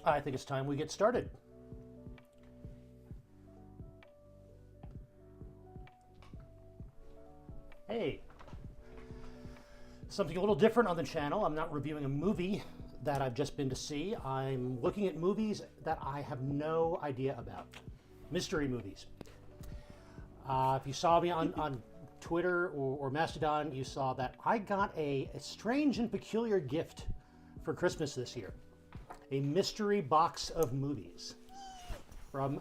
I think it's time we get started. Hey, something a little different on the channel. I'm not reviewing a movie that I've just been to see. I'm looking at movies that I have no idea about. Mystery movies. If you saw me on Twitter or Mastodon, you saw that I got a strange and peculiar gift for Christmas this year. A mystery box of movies from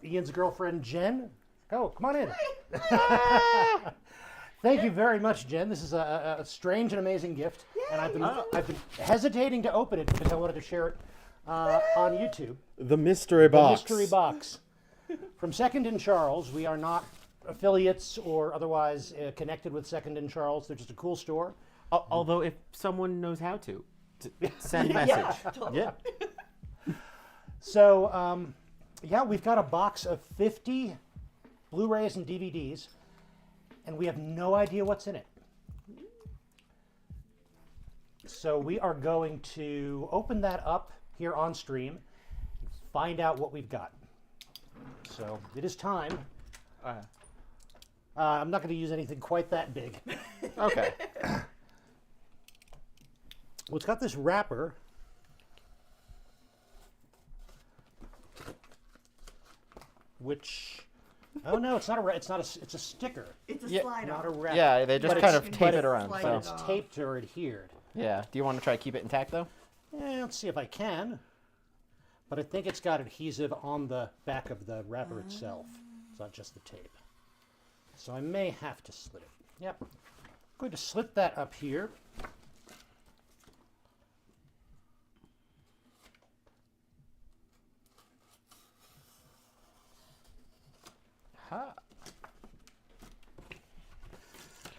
Ian's girlfriend, Jen. Oh, come on in. Thank you very much, Jen. This is a strange and amazing gift. And I've been hesitating to open it because I wanted to share it on YouTube. The mystery box. The mystery box. From Second and Charles. We are not affiliates or otherwise connected with Second and Charles. They're just a cool store. Although if someone knows how to send a message. Yeah. So, we've got a box of 50 Blu-rays and DVDs, and we have no idea what's in it. So we are going to open that up here on stream, find out what we've got. So it is time. I'm not going to use anything quite that big. Okay. Well, it's got this wrapper. Which, oh no, it's not a. It's a sticker. It's a Yeah, slide Not a on. wrap. Yeah, they just But kind it's- of but tape it- it around. slide But So. it it's off. taped or adhered. Yeah. Do you want to try to keep it intact though? Let's see if I can. But I think it's got adhesive on the back of the wrapper itself. It's not just the tape. So I may have to slit it. Yep. I'm going to slit that up here.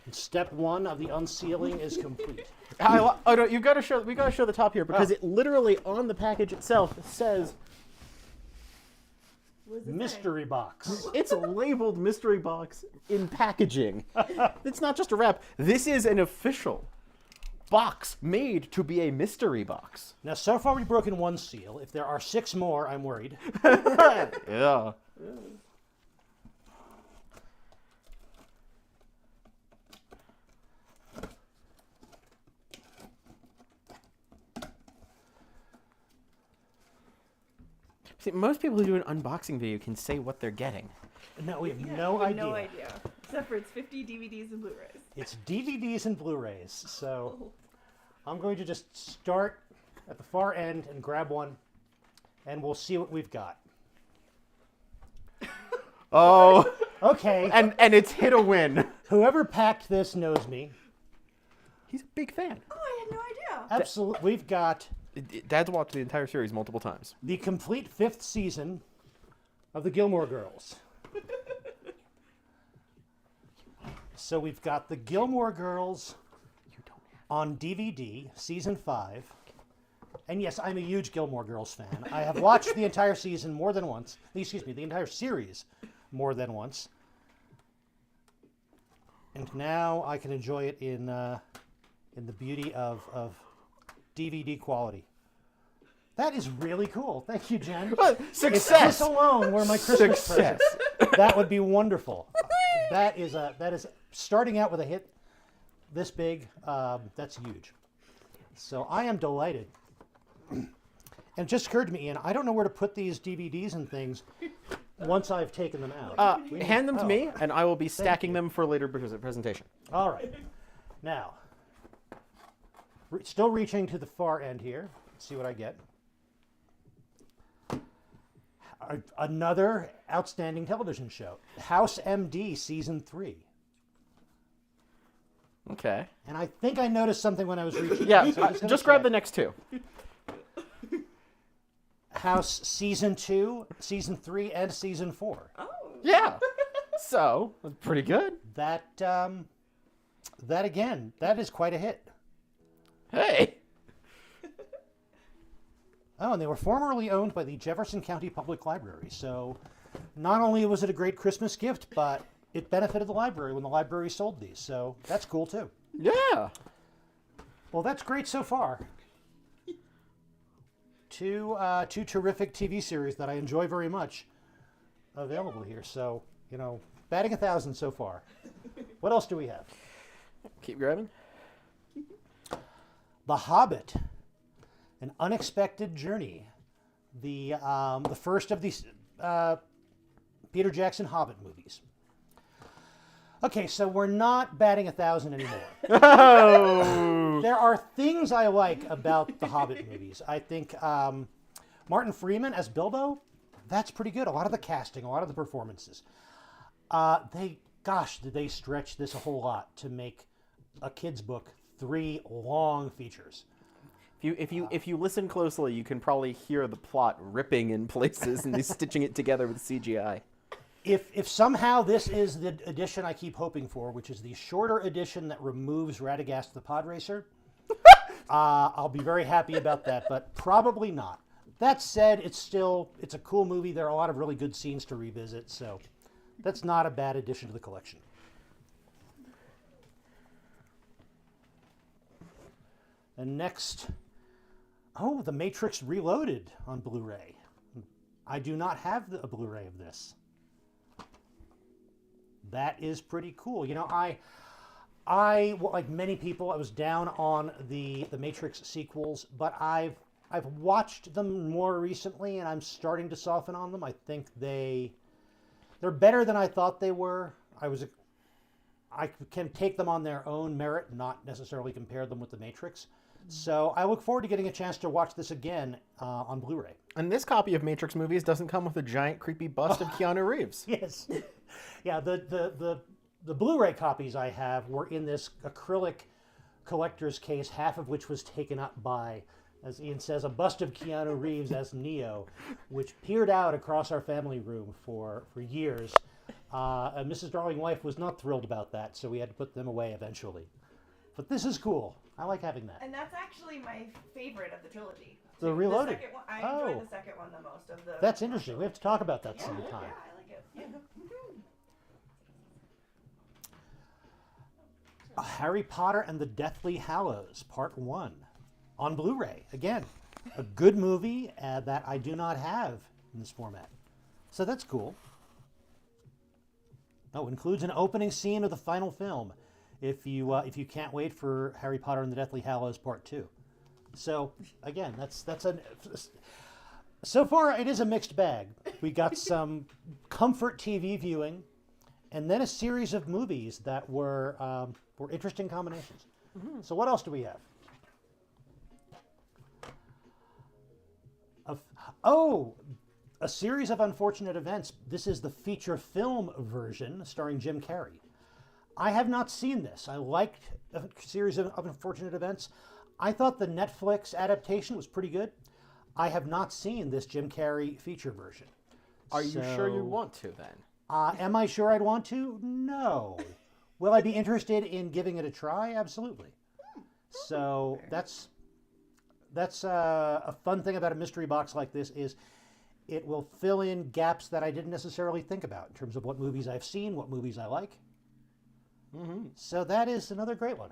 And step one of the unsealing is complete. Oh no, you've got to show. We got to show the top here because it literally on the package itself says What does it say? Mystery box. it's a labeled mystery box in packaging. It's not just a wrap. This is an official box made to be a mystery box. Now, so far we've broken one seal. If there are 6 more, I'm worried. Yeah. See, most people who do an unboxing video can say what they're getting. No, we have Yeah, no we have idea. No idea. Except for it's 50 DVDs and Blu-rays. It's DVDs and Blu-rays. So I'm going to just start at the far end and grab one, and we'll see what we've got. Oh, Okay. and it's hit a win. Whoever packed this knows me. He's a big fan. Oh, I had no idea. Absolutely. We've got Dad's watched the entire series multiple times. the complete 5th season of the Gilmore Girls. So we've got the Gilmore Girls on DVD, season 5. And yes, I'm a huge Gilmore Girls fan. I have watched the entire season more than once. Excuse me, the entire series more than once. And now I can enjoy it in the beauty of DVD quality. That is really cool. Thank you, Jen. If Success. this alone were my Christmas Success. present, that would be wonderful. That is starting out with a hit this big. That's huge. So I am delighted. And it just occurred to me, Ian, I don't know where to put these DVDs and things once I've taken them out. Hand them to oh. me, and I will be stacking them for later presentation. All right. Now, still reaching to the far end here. Let's see what I get. Another outstanding television show, House MD Season 3. Okay. And I think I noticed something when I was reaching. Yeah, so I'm gonna just grab check. the next two. House Season 2, Season 3, and Season 4. Oh. Yeah. So, pretty good. That again, that is quite a hit. Hey. Oh, and they were formerly owned by the Jefferson County Public Library. So not only was it a great Christmas gift, but it benefited the library when the library sold these. So that's cool too. Yeah. Well, that's great so far. two terrific TV series that I enjoy very much available here. So, batting 1,000 so far. What else do we have? Keep grabbing. The Hobbit, An Unexpected Journey, the first of these Peter Jackson Hobbit movies. Okay, so we're not batting 1,000 anymore. Oh! There are things I like about the Hobbit movies. I think Martin Freeman as Bilbo, that's pretty good. A lot of the casting, a lot of the performances. Did they stretch this a whole lot to make a kid's book 3 long features. If you listen closely, you can probably hear the plot ripping in places and they're stitching it together with CGI. If somehow this is the edition I keep hoping for, which is the shorter edition that removes Radagast the Pod Racer, I'll be very happy about that, but probably not. That said, it's a cool movie. There are a lot of really good scenes to revisit, so that's not a bad addition to the collection. And next, The Matrix Reloaded on Blu-ray. I do not have a Blu-ray of this. That is pretty cool. I like many people, I was down on the Matrix sequels, but I've watched them more recently, and I'm starting to soften on them. I think they're better than I thought they were. I can take them on their own merit, not necessarily compare them with the Matrix. So I look forward to getting a chance to watch this again on Blu-ray. And this copy of Matrix movies doesn't come with a giant creepy bust of Keanu Reeves. Yes. Yeah, the Blu-ray copies I have were in this acrylic collector's case, half of which was taken up by, as Ian says, a bust of Keanu Reeves as Neo, which peered out across our family room for years. And Mrs. Darling Wife was not thrilled about that, so we had to put them away eventually. But this is cool. I like having that. And that's actually my favorite of the trilogy. The Reloaded. The second one, I enjoyed the second one the most of the. That's interesting. We have to talk about that sometime. Yeah, I like it. Yeah. Harry Potter and the Deathly Hallows, Part 1, on Blu-ray. Again, a good movie that I do not have in this format. So that's cool. Oh, includes an opening scene of the final film, if you can't wait for Harry Potter and the Deathly Hallows Part 2. So, again, so far it is a mixed bag. We got some comfort TV viewing, and then a series of movies that were interesting combinations. Mm-hmm. So what else do we have? A series of unfortunate events. This is the feature film version starring Jim Carrey. I have not seen this. I liked a series of unfortunate events. I thought the Netflix adaptation was pretty good. I have not seen this Jim Carrey feature version. Are you sure you want to then? Am I sure I'd want to? No. Will I be interested in giving it a try? Absolutely. So that's a fun thing about a mystery box like this is it will fill in gaps that I didn't necessarily think about in terms of what movies I've seen, what movies I like. Mm-hmm. So that is another great one.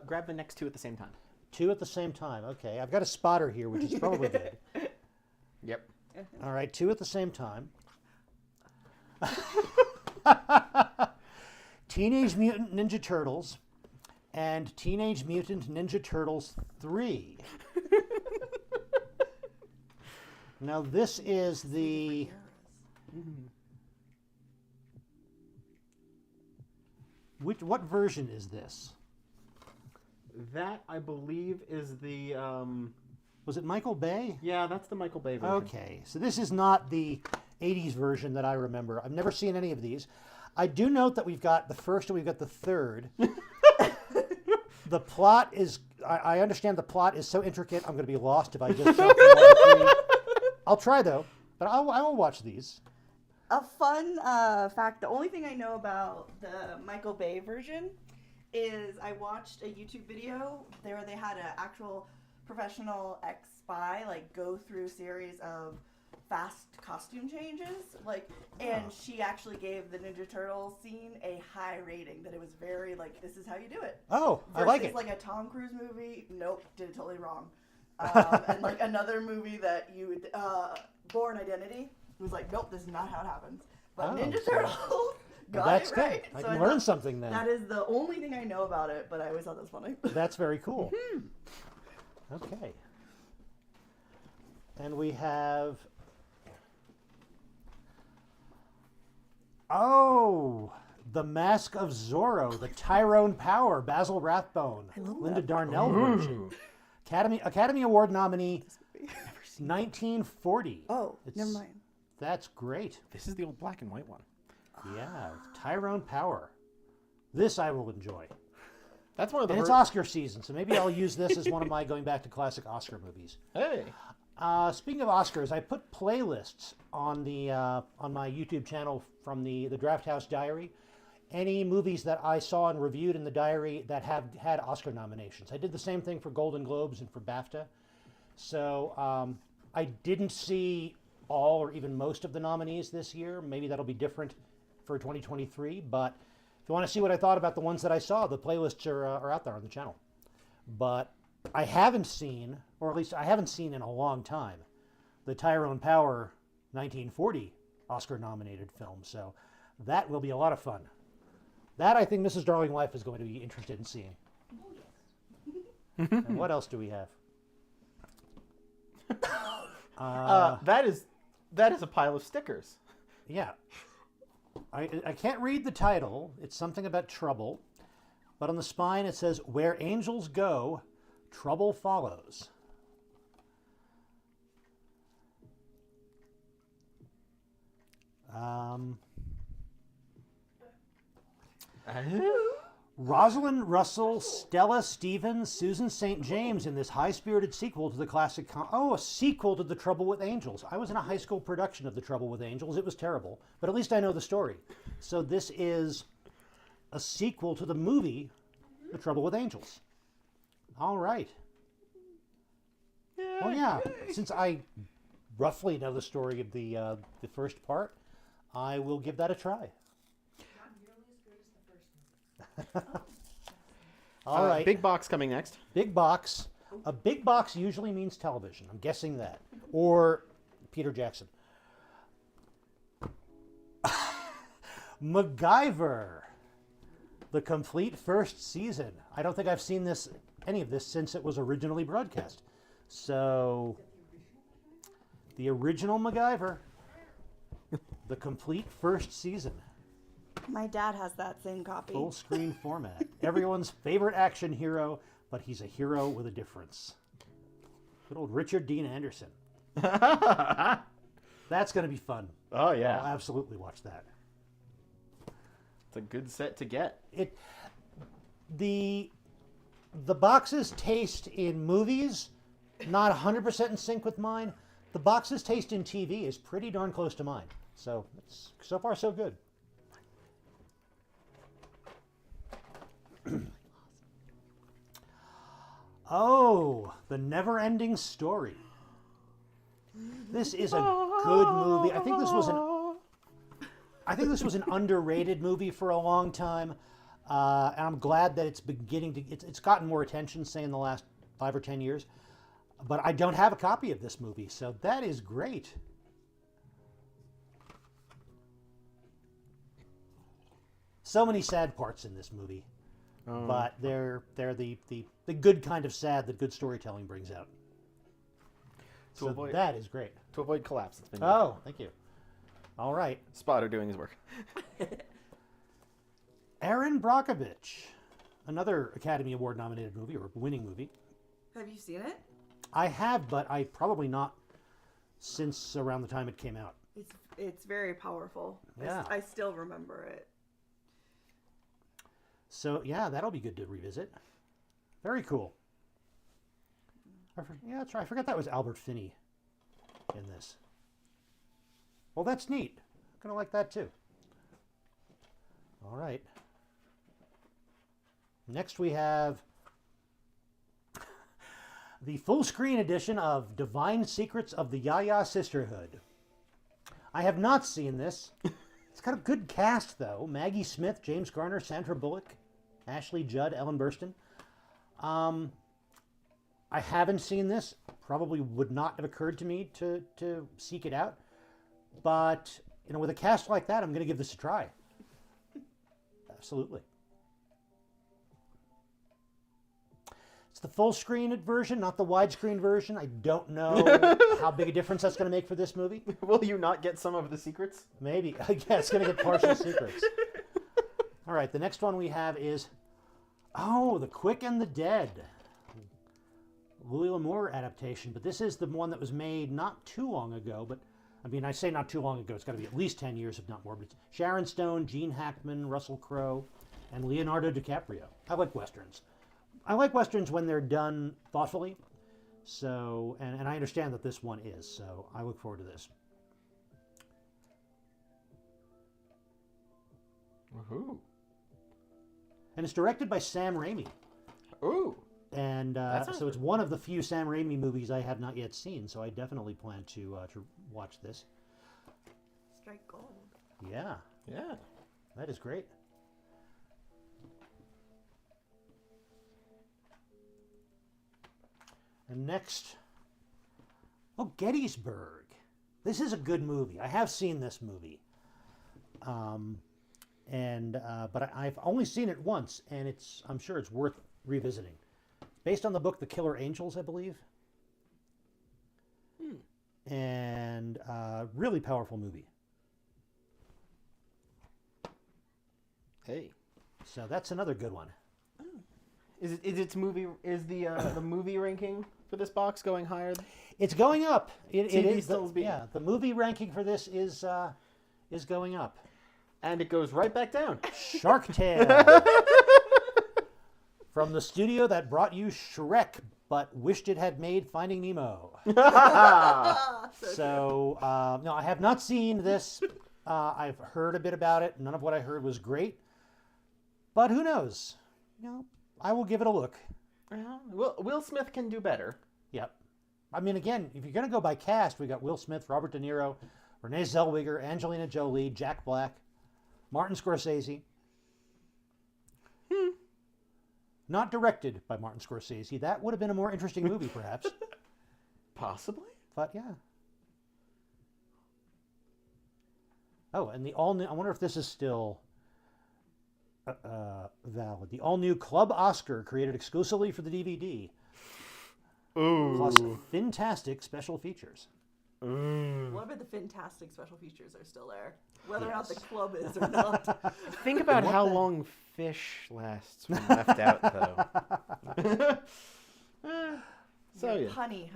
Grab the next 2 at the same time. 2 at the same time. Okay, I've got a spotter here, which is probably good. Yep. All right, 2 at the same time. Teenage Mutant Ninja Turtles and Teenage Mutant Ninja Turtles 3. Now this is the... What version is this? That, I believe, is the... Was it Michael Bay? Yeah, that's the Michael Bay version. Okay, so this is not the 80s version that I remember. I've never seen any of these. I do note that we've got the first and we've got the third. The plot is... I understand the plot is so intricate, I'm going to be lost if I just jump from 1 to 3. I'll try, though, but I will watch these. A fun fact, the only thing I know about the Michael Bay version is I watched a YouTube video where they had an actual professional ex-spy go through a series of fast costume changes, and she actually gave the Ninja Turtle scene a high rating, that it was very this is how you do it. Oh, I like it. Versus a Tom Cruise movie, nope, did it totally wrong. And like another movie that Born Identity, it was like, nope, this is not how it happens. But Oh, Ninja so- Turtles got That's it good. right. I So can thought learn something then. That is the only thing I know about it, but I always thought that was funny. That's very cool. Okay. And we have. Oh, The Mask of Zorro, the Tyrone Power, Basil Rathbone, Linda Darnell version. Academy Award nominee, 1940. Oh, It's- never mind. That's great. This is the old black and white one. Yeah, Tyrone Power. This I will enjoy. That's one of the. And it's Oscar season, so maybe I'll use this as one of my going back to classic Oscar movies. Hey. Speaking of Oscars, I put playlists on the on my YouTube channel from the Draft House Diary. Any movies that I saw and reviewed in the diary that have had Oscar nominations. I did the same thing for Golden Globes and for BAFTA. So I didn't see all or even most of the nominees this year. Maybe that'll be different for 2023. But if you want to see what I thought about the ones that I saw, the playlists are out there on the channel. But I haven't seen, or at least I haven't seen in a long time, the Tyrone Power 1940 Oscar-nominated film. So that will be a lot of fun. That I think Mrs. Darling Wife is going to be interested in seeing. And what else do we have? That is a pile of stickers. Yeah. I can't read the title. It's something about trouble. But on the spine it says, "Where angels go, trouble follows." Rosalind Russell, Stella Stevens, Susan St. James in this high-spirited sequel to the classic... a sequel to The Trouble with Angels. I was in a high school production of The Trouble with Angels. It was terrible, but at least I know the story. So this is a sequel to the movie The Trouble with Angels. All right. Well, yeah, since I roughly know the story of the first part, I will give that a try. All right. Big box coming next. Big box. A big box usually means television. I'm guessing that. Or Peter Jackson. MacGyver. The complete first season. I don't think I've seen any of this since it was originally broadcast. So, the original MacGyver. The complete first season. My dad has that same copy. Full screen format. Everyone's favorite action hero, but he's a hero with a difference. Good old Richard Dean Anderson. That's going to be fun. Oh yeah, I'll absolutely watch that. it's a good set to get. The box's taste in movies, not 100% in sync with mine. The box's taste in TV is pretty darn close to mine. So, so far so good. Oh, The Never-Ending Story. This is a good movie. I think this was an underrated movie for a long time, and I'm glad that it's beginning to. It's gotten more attention, say in the last 5 or 10 years. But I don't have a copy of this movie, so that is great. So many sad parts in this movie. But they're the good kind of sad that good storytelling brings out. So that is great. To avoid collapse. It's been Oh, thank you. All right. Spotter doing his work. Aaron Brockovich, another Academy Award nominated movie or winning movie. Have you seen it? I have, but I probably not since around the time it came out. It's very powerful. Yeah. I still remember it. So yeah, that'll be good to revisit. Very cool. That's right. I forgot that was Albert Finney in this. Well, that's neat. I'm gonna like that too. All right. Next we have the full screen edition of Divine Secrets of the Yaya Sisterhood. I have not seen this. It's got a good cast though. Maggie Smith, James Garner, Sandra Bullock, Ashley Judd, Ellen Burstyn. I haven't seen this. Probably would not have occurred to me to seek it out. But, with a cast like that, I'm going to give this a try. Absolutely. It's the full screen version, not the widescreen version. I don't know how big a difference that's going to make for this movie. Will you not get some of the secrets? Maybe. Yeah, it's going to get partial secrets. All right, the next one we have is, The Quick and the Dead. Louis L'Amour adaptation, but this is the one that was made not too long ago, but I say not too long ago, it's got to be at least 10 years, if not more, but it's Sharon Stone, Gene Hackman, Russell Crowe, and Leonardo DiCaprio. I like Westerns. I like Westerns when they're done thoughtfully, so, and I understand that this one is, so I look forward to this. Ooh. And it's directed by Sam Raimi. Ooh. And so it's one of the few Sam Raimi movies I have not yet seen, so I definitely plan to watch this. Strike gold. Yeah, Yeah. that is great. And next, Gettysburg. This is a good movie. I have seen this movie. But I've only seen it once, and I'm sure it's worth revisiting. Based on the book The Killer Angels, I believe. And really powerful movie. Hey. So that's another good one. Is the movie ranking for this box going higher? It's going up. It TV is. still being- Yeah, the movie ranking for this is going up. And it goes right back down. Shark Tale. From the studio that brought you Shrek, but wished it had made Finding Nemo. So, no, I have not seen this. I've heard a bit about it. None of what I heard was great. But who knows? I will give it a look. Will Smith can do better. Yep. Again, if you're going to go by cast, we got Will Smith, Robert De Niro, Renee Zellweger, Angelina Jolie, Jack Black, Martin Scorsese. Not directed by Martin Scorsese. That would have been a more interesting movie, perhaps. Possibly. But yeah. Oh, and the all-new... I wonder if this is still valid. The all-new Club Oscar, created exclusively for the DVD. Ooh. Plus fantastic special features. What about the fantastic special features are still there? Whether or not the club is or not. Think about how long fish lasts when left out, though. So yeah. Honey.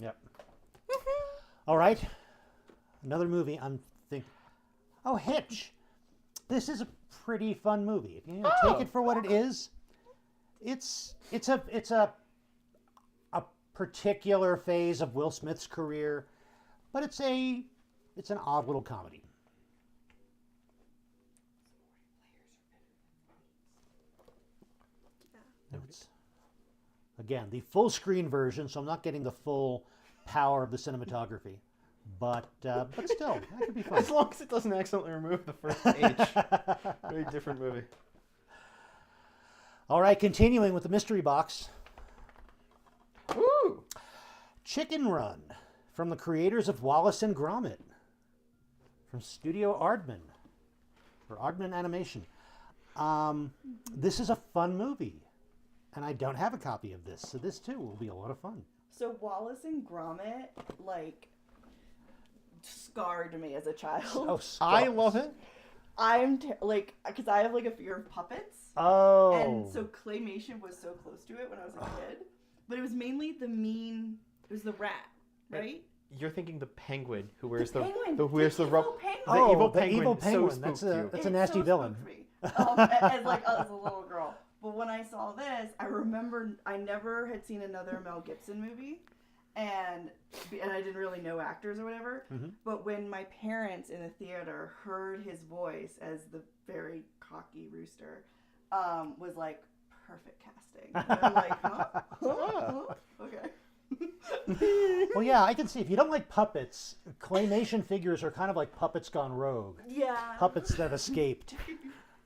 Yep. All right. Another movie I'm thinking... Oh, Hitch. This is a pretty fun movie. Take it for what it is. It's a particular phase of Will Smith's career, but it's an odd little comedy. It's, again, the full screen version, so I'm not getting the full power of the cinematography. But still, that could be fun. As long as it doesn't accidentally remove the first H. Very different movie. All right, continuing with the mystery box. Ooh. Chicken Run, from the creators of Wallace and Gromit, from Studio Aardman, or Aardman Animation. This is a fun movie, and I don't have a copy of this, so this too will be a lot of fun. So Wallace and Gromit, scarred me as a child. Oh, I love it. I'm because I have a fear of puppets. Oh. And so claymation was so close to it when I was a kid. But it was mainly it was the rat, right? You're thinking the penguin who wears The penguin. who wears the evil rope. penguin. Oh, evil the penguin evil so penguin. That's spooked you. a It nasty so villain. spooked me. As a little girl. But when I saw this, I remember I never had seen another Mel Gibson movie, and I didn't really know actors or whatever. Mm-hmm. But when my parents in the theater heard his voice as the very cocky rooster, was like, perfect casting. And they're like, huh? Okay. Well, yeah, I can see if you don't like puppets, claymation figures are kind of like puppets gone rogue. Yeah. Puppets that escaped.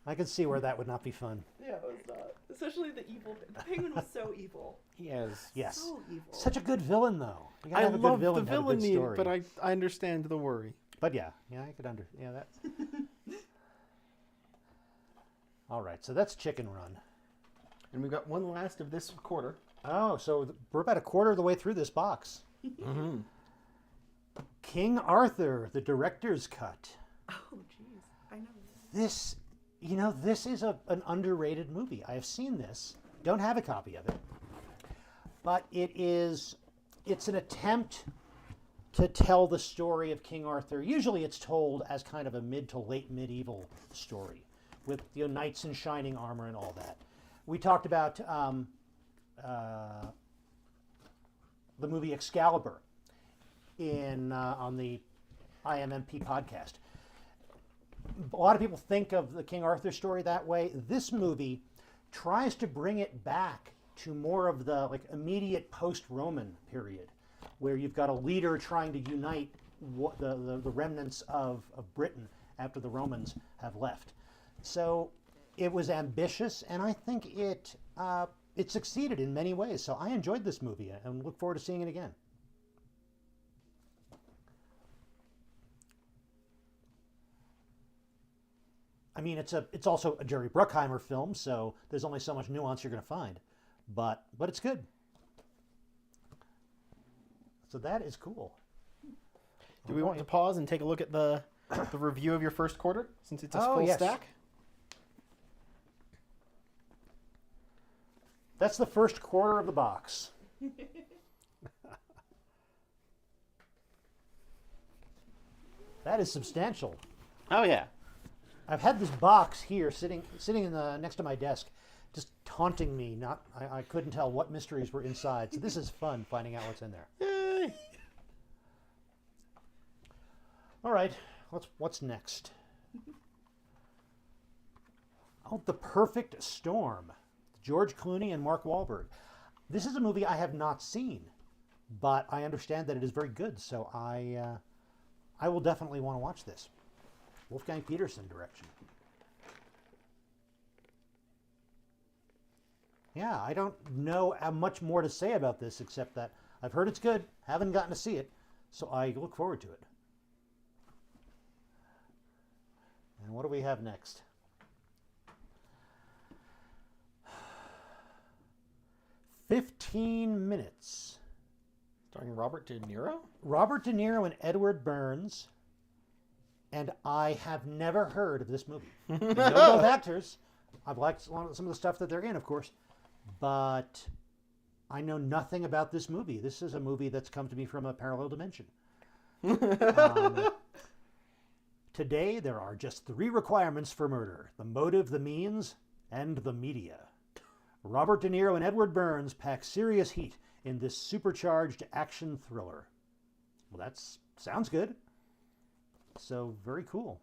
I can see where that would not be fun. Yeah, it was not. Especially the evil. The penguin was so evil. Yes. Yes. So evil. Such a good villain, though. You gotta I have a good love villain the to have a good villainy, story. but I understand the worry. But yeah, I could yeah, that. All right, so that's Chicken Run. And we've got one last of this quarter. Oh, so we're about a quarter of the way through this box. King Arthur, the director's cut. Oh, jeez. I know. This, this is an underrated movie. I have seen this. Don't have a copy of it. But it's an attempt to tell the story of King Arthur. Usually it's told as kind of a mid to late medieval story with knights in shining armor and all that. We talked about the movie Excalibur on the IMMP podcast. A lot of people think of the King Arthur story that way. This movie tries to bring it back to more of the immediate post-Roman period, where you've got a leader trying to unite the remnants of Britain after the Romans have left. So it was ambitious, and I think it succeeded in many ways. So I enjoyed this movie and look forward to seeing it again. I mean, it's also a Jerry Bruckheimer film, so there's only so much nuance you're going to find, but it's good. So that is cool. Do we want to pause and take a look at the review of your first quarter, since it's a full yes. stack? That's the first quarter of the box. That is substantial. Oh yeah. I've had this box here sitting in next to my desk, just taunting me. I couldn't tell what mysteries were inside. So this is fun finding out what's in there. Yay. All right, what's next? Oh, The Perfect Storm, George Clooney and Mark Wahlberg. This is a movie I have not seen, but I understand that it is very good. So I will definitely want to watch this. Wolfgang Petersen direction. Yeah, I don't know how much more to say about this except that I've heard it's good, haven't gotten to see it, so I look forward to it. And what do we have next? "15 Minutes." Starring Robert De Niro? Robert De Niro and Edward Burns. And I have never heard of this movie. I know both actors. I've liked some of the stuff that they're in, of course. But I know nothing about this movie. This is a movie that's come to me from a parallel dimension. Today, there are just 3 requirements for murder: the motive, the means, and the media. Robert De Niro and Edward Burns pack serious heat in this supercharged action thriller. Well, that sounds good. So, very cool.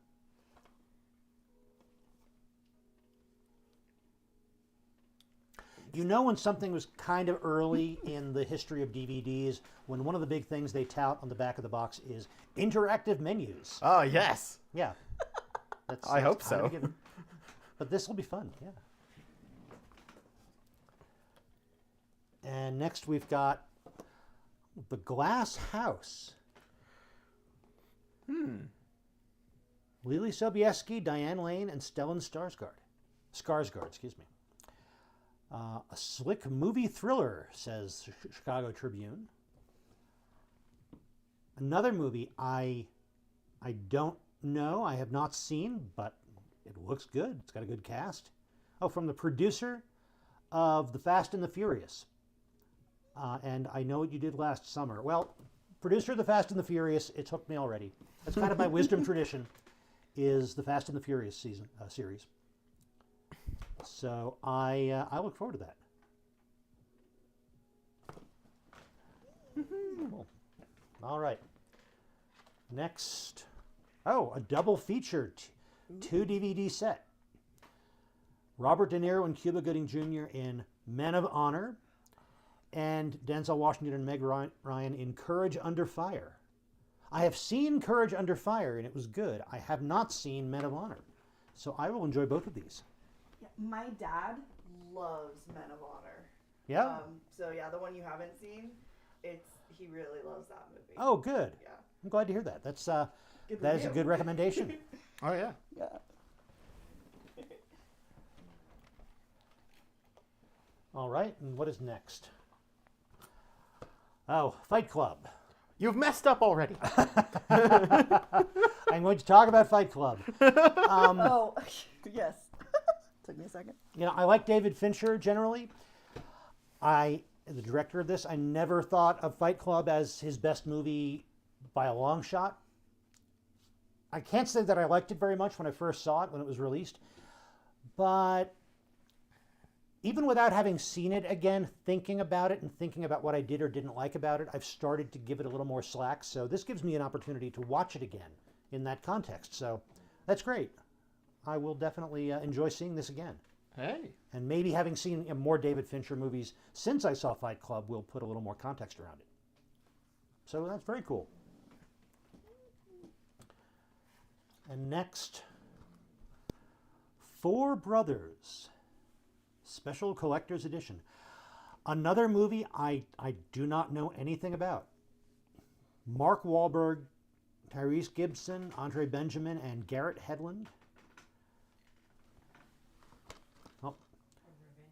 You know when something was kind of early in the history of DVDs, when one of the big things they tout on the back of the box is interactive menus. Oh, yes. Yeah. I hope kind of so. a given. But this will be fun, yeah. And next we've got The Glass House. Lily Sobieski, Diane Lane, and Stellan Skarsgård, excuse me. A slick movie thriller, says Chicago Tribune. Another movie I don't know, I have not seen, but it looks good. It's got a good cast. Oh, from the producer of The Fast and the Furious. And I Know What You Did Last Summer. Well, producer of The Fast and the Furious, it's hooked me already. That's kind of my wisdom tradition, is The Fast and the Furious series. So I look forward to that. Cool. All right. Next. Oh, a double feature, 2 DVD set. Robert De Niro and Cuba Gooding Jr. in Men of Honor, and Denzel Washington and Meg Ryan in Courage Under Fire. I have seen Courage Under Fire, and it was good. I have not seen Men of Honor, so I will enjoy both of these. Yeah, my dad loves Men of Honor. Yeah. So yeah, the one you haven't seen, he really loves that movie. Oh, good. Yeah. I'm glad to hear that. That's that Good is a review. good recommendation. Oh yeah. Yeah. All right, and what is next? Oh, Fight Club. You've messed up already. I'm going to talk about Fight Club. Oh, yes. Took me a second. You know, I like David Fincher generally. The director of this, I never thought of Fight Club as his best movie by a long shot. I can't say that I liked it very much when I first saw it, when it was released. But even without having seen it again, thinking about it and thinking about what I did or didn't like about it, I've started to give it a little more slack. So this gives me an opportunity to watch it again in that context. So that's great. I will definitely enjoy seeing this again. Hey. And maybe having seen more David Fincher movies since I saw Fight Club will put a little more context around it. So that's very cool. And next, Four Brothers, Special Collector's Edition. Another movie I do not know anything about. Mark Wahlberg, Tyrese Gibson, Andre Benjamin, and Garrett Hedlund.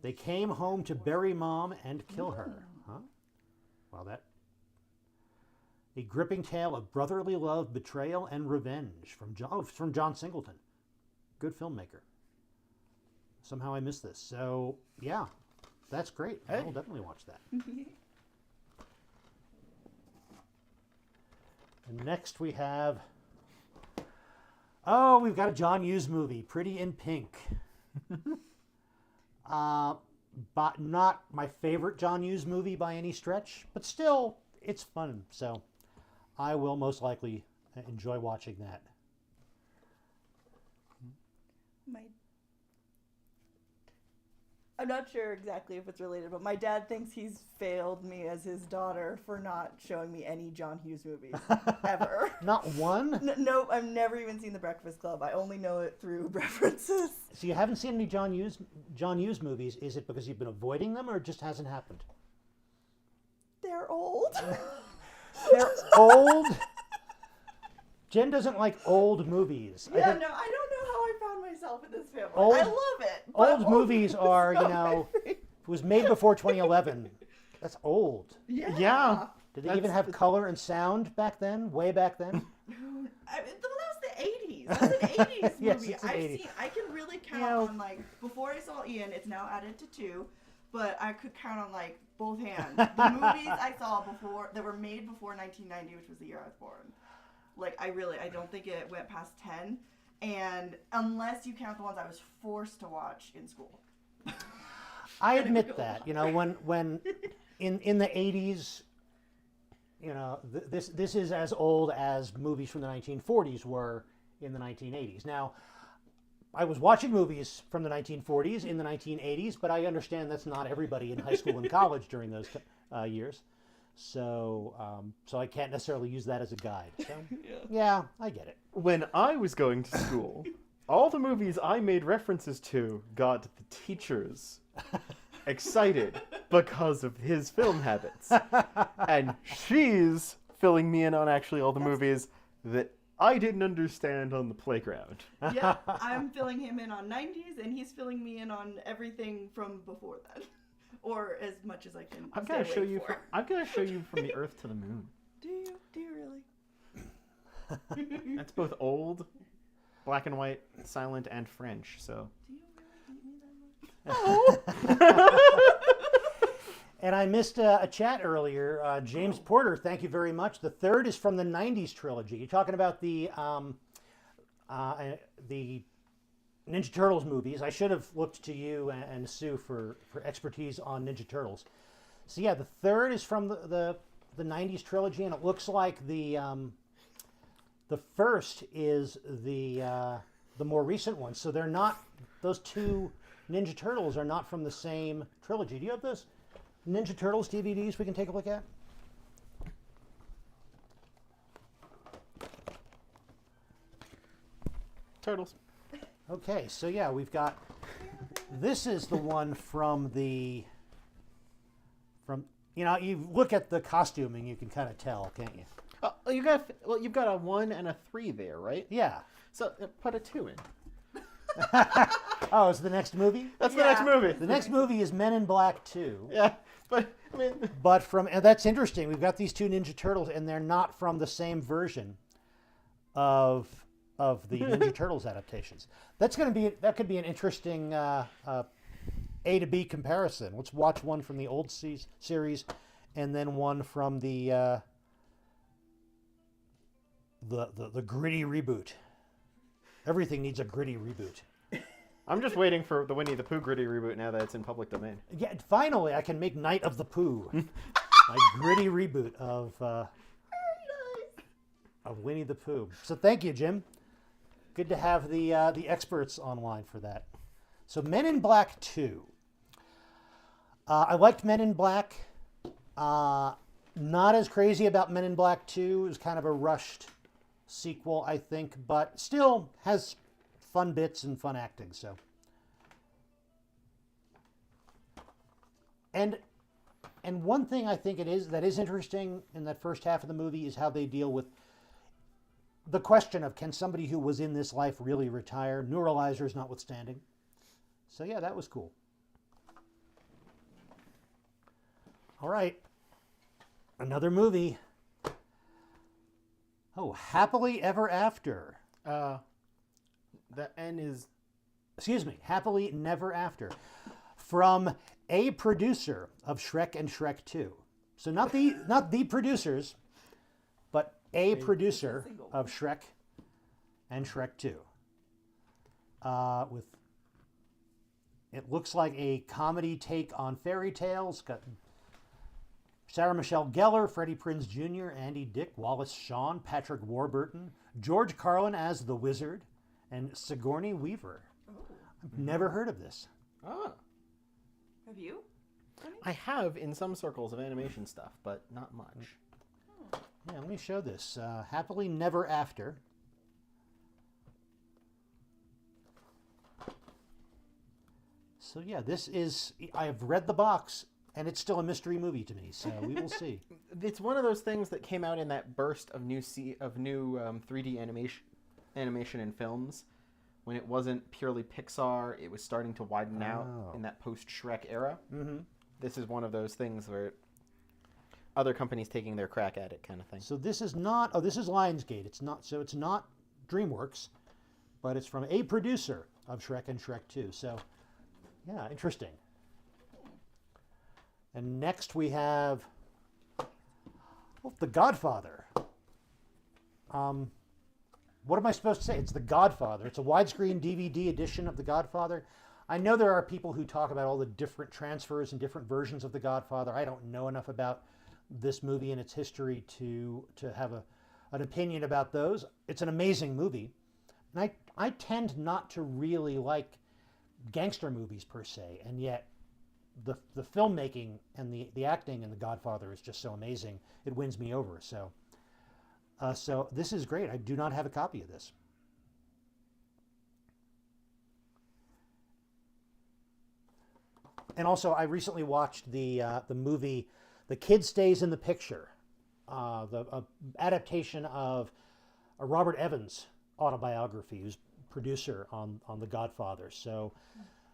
They came home to bury mom and kill her. Huh? Well, that. A gripping tale of brotherly love, betrayal, and revenge from John Singleton. Good filmmaker. Somehow I missed this. So, yeah, that's great. Hey. I will definitely watch that. And next we have. Oh, we've got a John Hughes movie, Pretty in Pink. But not my favorite John Hughes movie by any stretch, but still, it's fun. So I will most likely enjoy watching that. I'm not sure exactly if it's related, but my dad thinks he's failed me as his daughter for not showing me any John Hughes movies ever. Not one? Nope, I've never even seen The Breakfast Club. I only know it through references. So you haven't seen any John Hughes movies. Is it because you've been avoiding them, or it just hasn't happened? They're old. They're old. Jen doesn't like old movies. Yeah, no, I don't know how I found myself in this family. Old- I love it. but Old movies are, not my thing. it was made before 2011. That's old. Yeah. Did they even have color and sound back then? Way back then? I mean, that was the 80s. That's an 80s Yes, movie. it's an 80s. I can really count You know- on, like, before I saw Ian, it's now added to 2, but I could count on, like, both hands. The movies I saw before, that were made before 1990, which was the year I was born. Like, I don't think it went past 10. And unless you count the ones I was forced to watch in school. I admit that. You know, when in the 80s, you know, this is as old as movies from the 1940s were in the 1980s. Now, I was watching movies from the 1940s in the 1980s, but I understand that's not everybody in high school and college during those years. So I can't necessarily use that as a guide. So, yeah, I get it. When I was going to school, all the movies I made references to got the teachers excited because of his film habits. And she's filling me in on actually all the movies that I didn't understand on the playground. Yeah, I'm filling him in on 90s, and he's filling me in on everything from before then. Or as much as I can. I'm gonna stay show awake you. for. I'm gonna show you from the Earth to the Moon. Do you really? That's both old, black and white, silent, and French. So. Do you really hate me that much? And I missed a chat earlier. James Porter, thank you very much. The third is from the 90s trilogy. You're talking about the Ninja Turtles movies. I should have looked to you and Sue for expertise on Ninja Turtles. So yeah, the third is from the 90s trilogy, and it looks like the first is the more recent one. So they're not, those two Ninja Turtles are not from the same trilogy. Do you have those Ninja Turtles DVDs we can take a look at? Turtles. Okay, so yeah, we've got This is the one from you look at the costuming, you can kind of tell, can't you? Oh, you've got a 1 and a 3 there, right? Yeah. So put a 2 in. Oh, is the next movie? That's the next Yeah. movie. The next movie is Men in Black 2. Yeah, but I mean, But and that's interesting. We've got these two Ninja Turtles, and they're not from the same version of the Ninja Turtles adaptations. That could be an interesting A to B comparison. Let's watch one from the old series, and then one from the gritty reboot. Everything needs a gritty reboot. I'm just waiting for the Winnie the Pooh gritty reboot now that it's in public domain. Yeah, finally, I can make Night of the Pooh, my gritty reboot of Winnie the Pooh. So thank you, Jim. Good to have the experts online for that. So Men in Black 2. I liked Men in Black. Not as crazy about Men in Black 2. It was kind of a rushed sequel, I think, but still has fun bits and fun acting. So, and one thing I think that is interesting in that first half of the movie is how they deal with the question of, can somebody who was in this life really retire, neuralizers notwithstanding. So yeah, that was cool. All right, another movie. Oh, Happily Ever After. The N is... Excuse me, Happily Never After. From a producer of Shrek and Shrek 2. So not the producers, but a producer of Shrek and Shrek 2. With, it looks like a comedy take on fairy tales. Got Sarah Michelle Gellar, Freddie Prinze Jr., Andy Dick, Wallace Shawn, Patrick Warburton, George Carlin as the Wizard, and Sigourney Weaver. I've never heard of this. Ah. Have you? I have in some circles of animation stuff, but not much. Yeah, let me show this. Happily Never After. So yeah, this is, I have read the box, and it's still a mystery movie to me, so we will see. It's one of those things that came out in that burst of new 3D animation in films. When it wasn't purely Pixar, it was starting to widen out in that post-Shrek era. Mm-hmm. This is one of those things where other companies taking their crack at it, kind of thing. So this is not, oh, this is Lionsgate. It's not DreamWorks, but it's from a producer of Shrek and Shrek 2. So, yeah, interesting. And next we have The Godfather. What am I supposed to say? It's The Godfather. It's a widescreen DVD edition of The Godfather. I know there are people who talk about all the different transfers and different versions of The Godfather. I don't know enough about this movie and its history to have an opinion about those. It's an amazing movie. And I tend not to really like gangster movies per se, and yet the filmmaking and the acting in The Godfather is just so amazing. It wins me over. So this is great. I do not have a copy of this. And also, I recently watched the movie "The Kid Stays in the Picture," the adaptation of a Robert Evans autobiography, who's producer on The Godfather. So,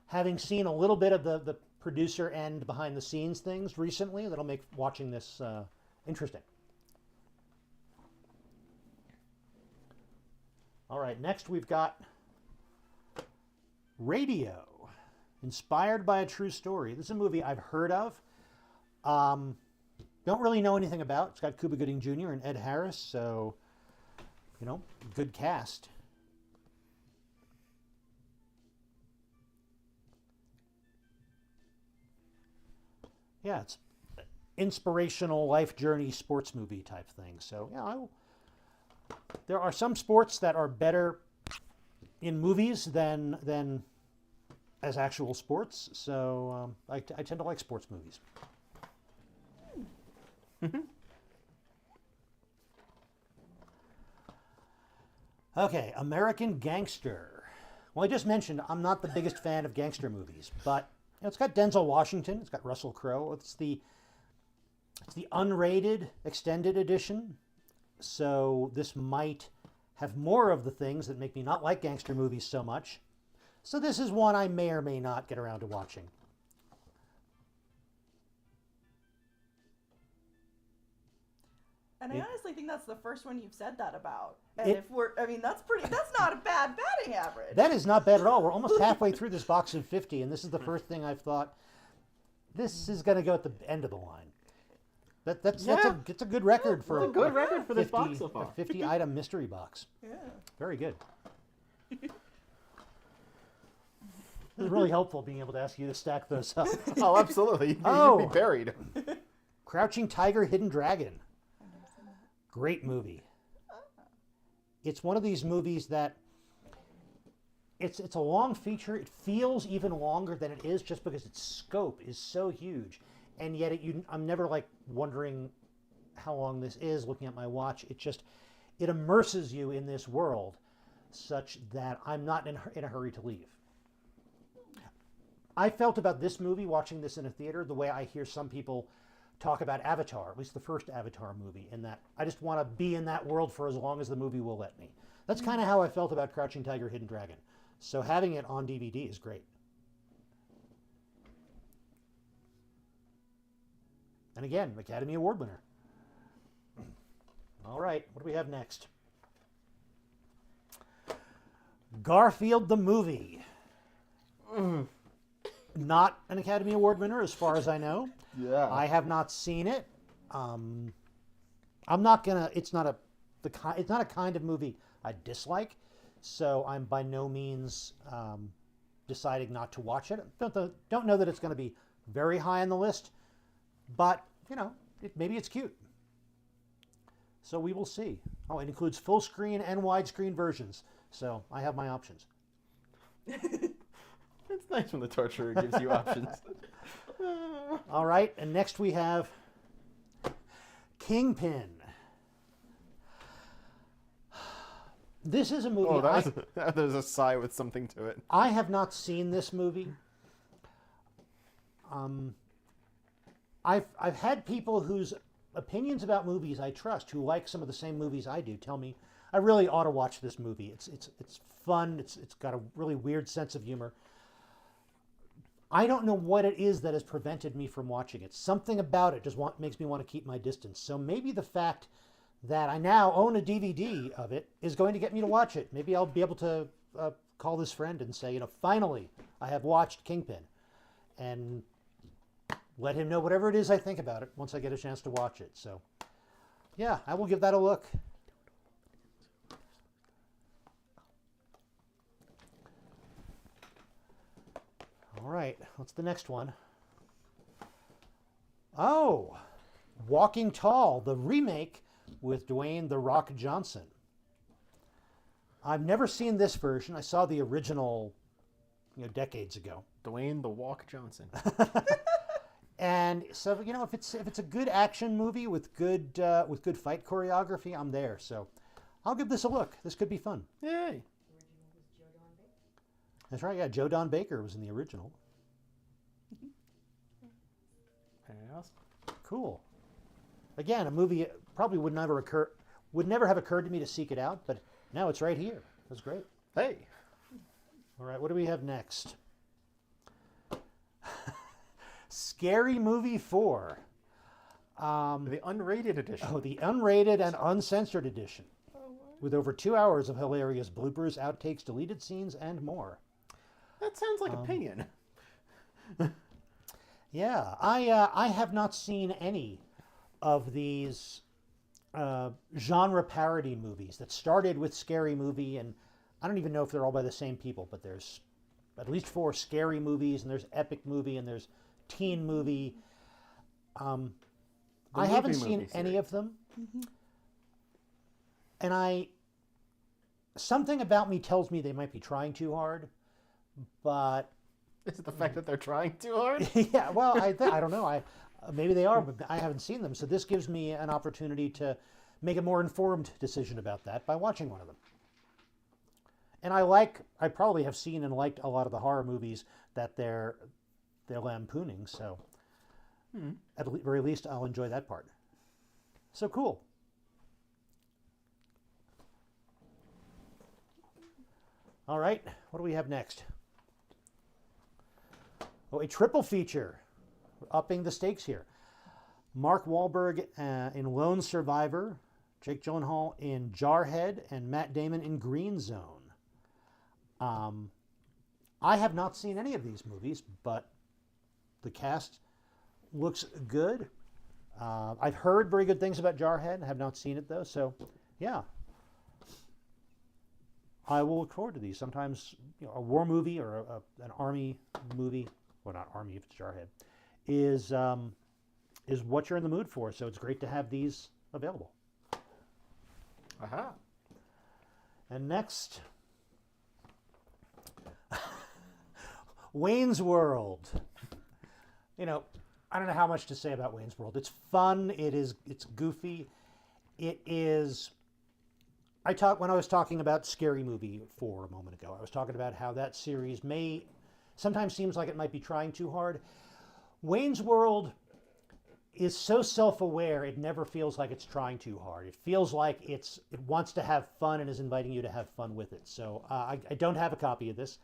having seen a little bit of the producer and behind the scenes things recently, that'll make watching this interesting. All right, next we've got Radio, inspired by a true story. This is a movie I've heard of. Don't really know anything about. It's got Cuba Gooding Jr. and Ed Harris, so, good cast. Yeah, it's inspirational life journey sports movie type thing. So, yeah, there are some sports that are better in movies than as actual sports. So I tend to like sports movies. Okay, American Gangster. Well, I just mentioned I'm not the biggest fan of gangster movies, but it's got Denzel Washington, it's got Russell Crowe, it's the unrated extended edition, so this might have more of the things that make me not like gangster movies so much. So this is one I may or may not get around to watching. And I honestly think that's the first one you've said that about. And that's not a bad batting average. That is not bad at all. We're almost halfway through this box of 50, and this is the first thing I've thought, this is going to go at the end of the line. It's a good record for It's a good record for this 50 box so far. a 50-item mystery box. Yeah. Very good. It was really helpful being able to ask you to stack those up. Oh, absolutely. You'd Oh. be buried. Crouching Tiger, Hidden Dragon. Great movie. It's one of these movies that it's a long feature. It feels even longer than it is just because its scope is so huge. And yet I'm never like wondering how long this is looking at my watch. It immerses you in this world such that I'm not in a hurry to leave. I felt about this movie watching this in a theater the way I hear some people talk about Avatar, at least the first Avatar movie, in that I just want to be in that world for as long as the movie will let me. That's kind of how I felt about Crouching Tiger, Hidden Dragon. So having it on DVD is great. And again, Academy Award winner. All right, what do we have next? Garfield the movie. Not an Academy Award winner as far as I know. Yeah. I have not seen it. I'm not gonna. It's not a kind of movie I dislike. So I'm by no means deciding not to watch it. Don't know that it's going to be very high on the list, but maybe it's cute. So we will see. Oh, it includes full screen and widescreen versions. So I have my options. It's nice when the torturer gives you options. All right, and next we have Kingpin. This is a movie. Oh, there's a sigh with something to it. I have not seen this movie. I've had people whose opinions about movies I trust, who like some of the same movies I do, tell me I really ought to watch this movie. It's fun. It's got a really weird sense of humor. I don't know what it is that has prevented me from watching it. Something about it just makes me want to keep my distance. So maybe the fact that I now own a DVD of it is going to get me to watch it. Maybe I'll be able to call this friend and say, finally, I have watched Kingpin. And let him know whatever it is I think about it once I get a chance to watch it. So, yeah, I will give that a look. All right, what's the next one? Oh, Walking Tall, the remake with Dwayne "The Rock" Johnson. I've never seen this version. I saw the original, decades ago. Dwayne "The Walk" Johnson. And so, if it's a good action movie with good fight choreography, I'm there. So, I'll give this a look. This could be fun. Yay! That's right. Yeah, Joe Don Baker was in the original. Anything else? Cool. Again, a movie probably would never have occurred to me to seek it out, but now it's right here. That's great. Hey. All right, what do we have next? Scary Movie 4. The unrated edition. Oh, the unrated and uncensored edition. With over 2 hours of hilarious bloopers, outtakes, deleted scenes, and more. That sounds like opinion. Yeah, I have not seen any of these genre parody movies that started with Scary Movie, and I don't even know if they're all by the same people, but there's at least 4 Scary Movies, and there's Epic Movie, and there's Teen Movie. I haven't seen any of them. Mm-hmm. And something about me tells me they might be trying too hard, but Is it the fact that they're trying too hard? yeah, well, I don't know. Maybe they are, but I haven't seen them. So this gives me an opportunity to make a more informed decision about that by watching one of them. And I probably have seen and liked a lot of the horror movies that they're lampooning. So at the very least, I'll enjoy that part. So cool. All right, what do we have next? Oh, a triple feature. We're upping the stakes here. Mark Wahlberg in Lone Survivor, Jake Gyllenhaal in Jarhead, and Matt Damon in Green Zone. I have not seen any of these movies, but the cast looks good. I've heard very good things about Jarhead. I have not seen it, though, so yeah. I will look forward to these. Sometimes a war movie or an army movie, well, not army if it's Jarhead, is what you're in the mood for. So it's great to have these available. Aha. And next, Wayne's World. I don't know how much to say about Wayne's World. It's fun. It's goofy. It is. When I was talking about Scary Movie 4 a moment ago, I was talking about how that series sometimes seems like it might be trying too hard. Wayne's World is so self-aware, it never feels like it's trying too hard. It feels like it wants to have fun and is inviting you to have fun with it. So I don't have a copy of this.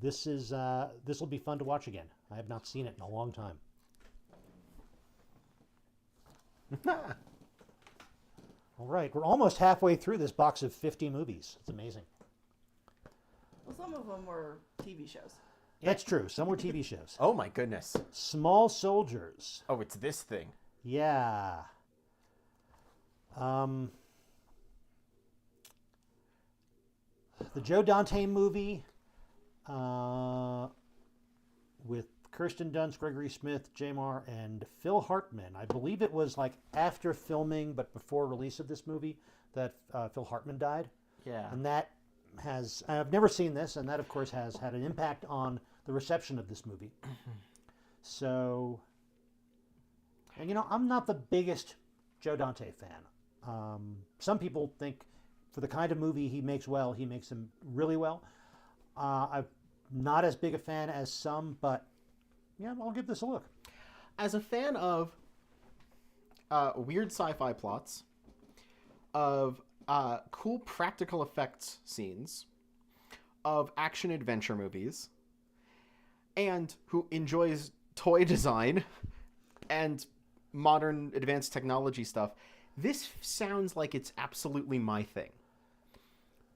This will be fun to watch again. I have not seen it in a long time. All right, we're almost halfway through this box of 50 movies. It's amazing. Well, some of them were TV shows. That's true. Some were TV shows. Oh my goodness. Small Soldiers. Oh, it's this thing. Yeah. The Joe Dante movie with Kirsten Dunst, Gregory Smith, Jamar, and Phil Hartman. I believe it was like after filming but before release of this movie that Phil Hartman died. Yeah. And I've never seen this, and that of course has had an impact on the reception of this movie. So, and I'm not the biggest Joe Dante fan. Some people think for the kind of movie he makes him really well. I'm not as big a fan as some, but yeah, I'll give this a look. As a fan of weird sci-fi plots, of cool practical effects scenes, of action adventure movies, and who enjoys toy design and modern advanced technology stuff, this sounds like it's absolutely my thing.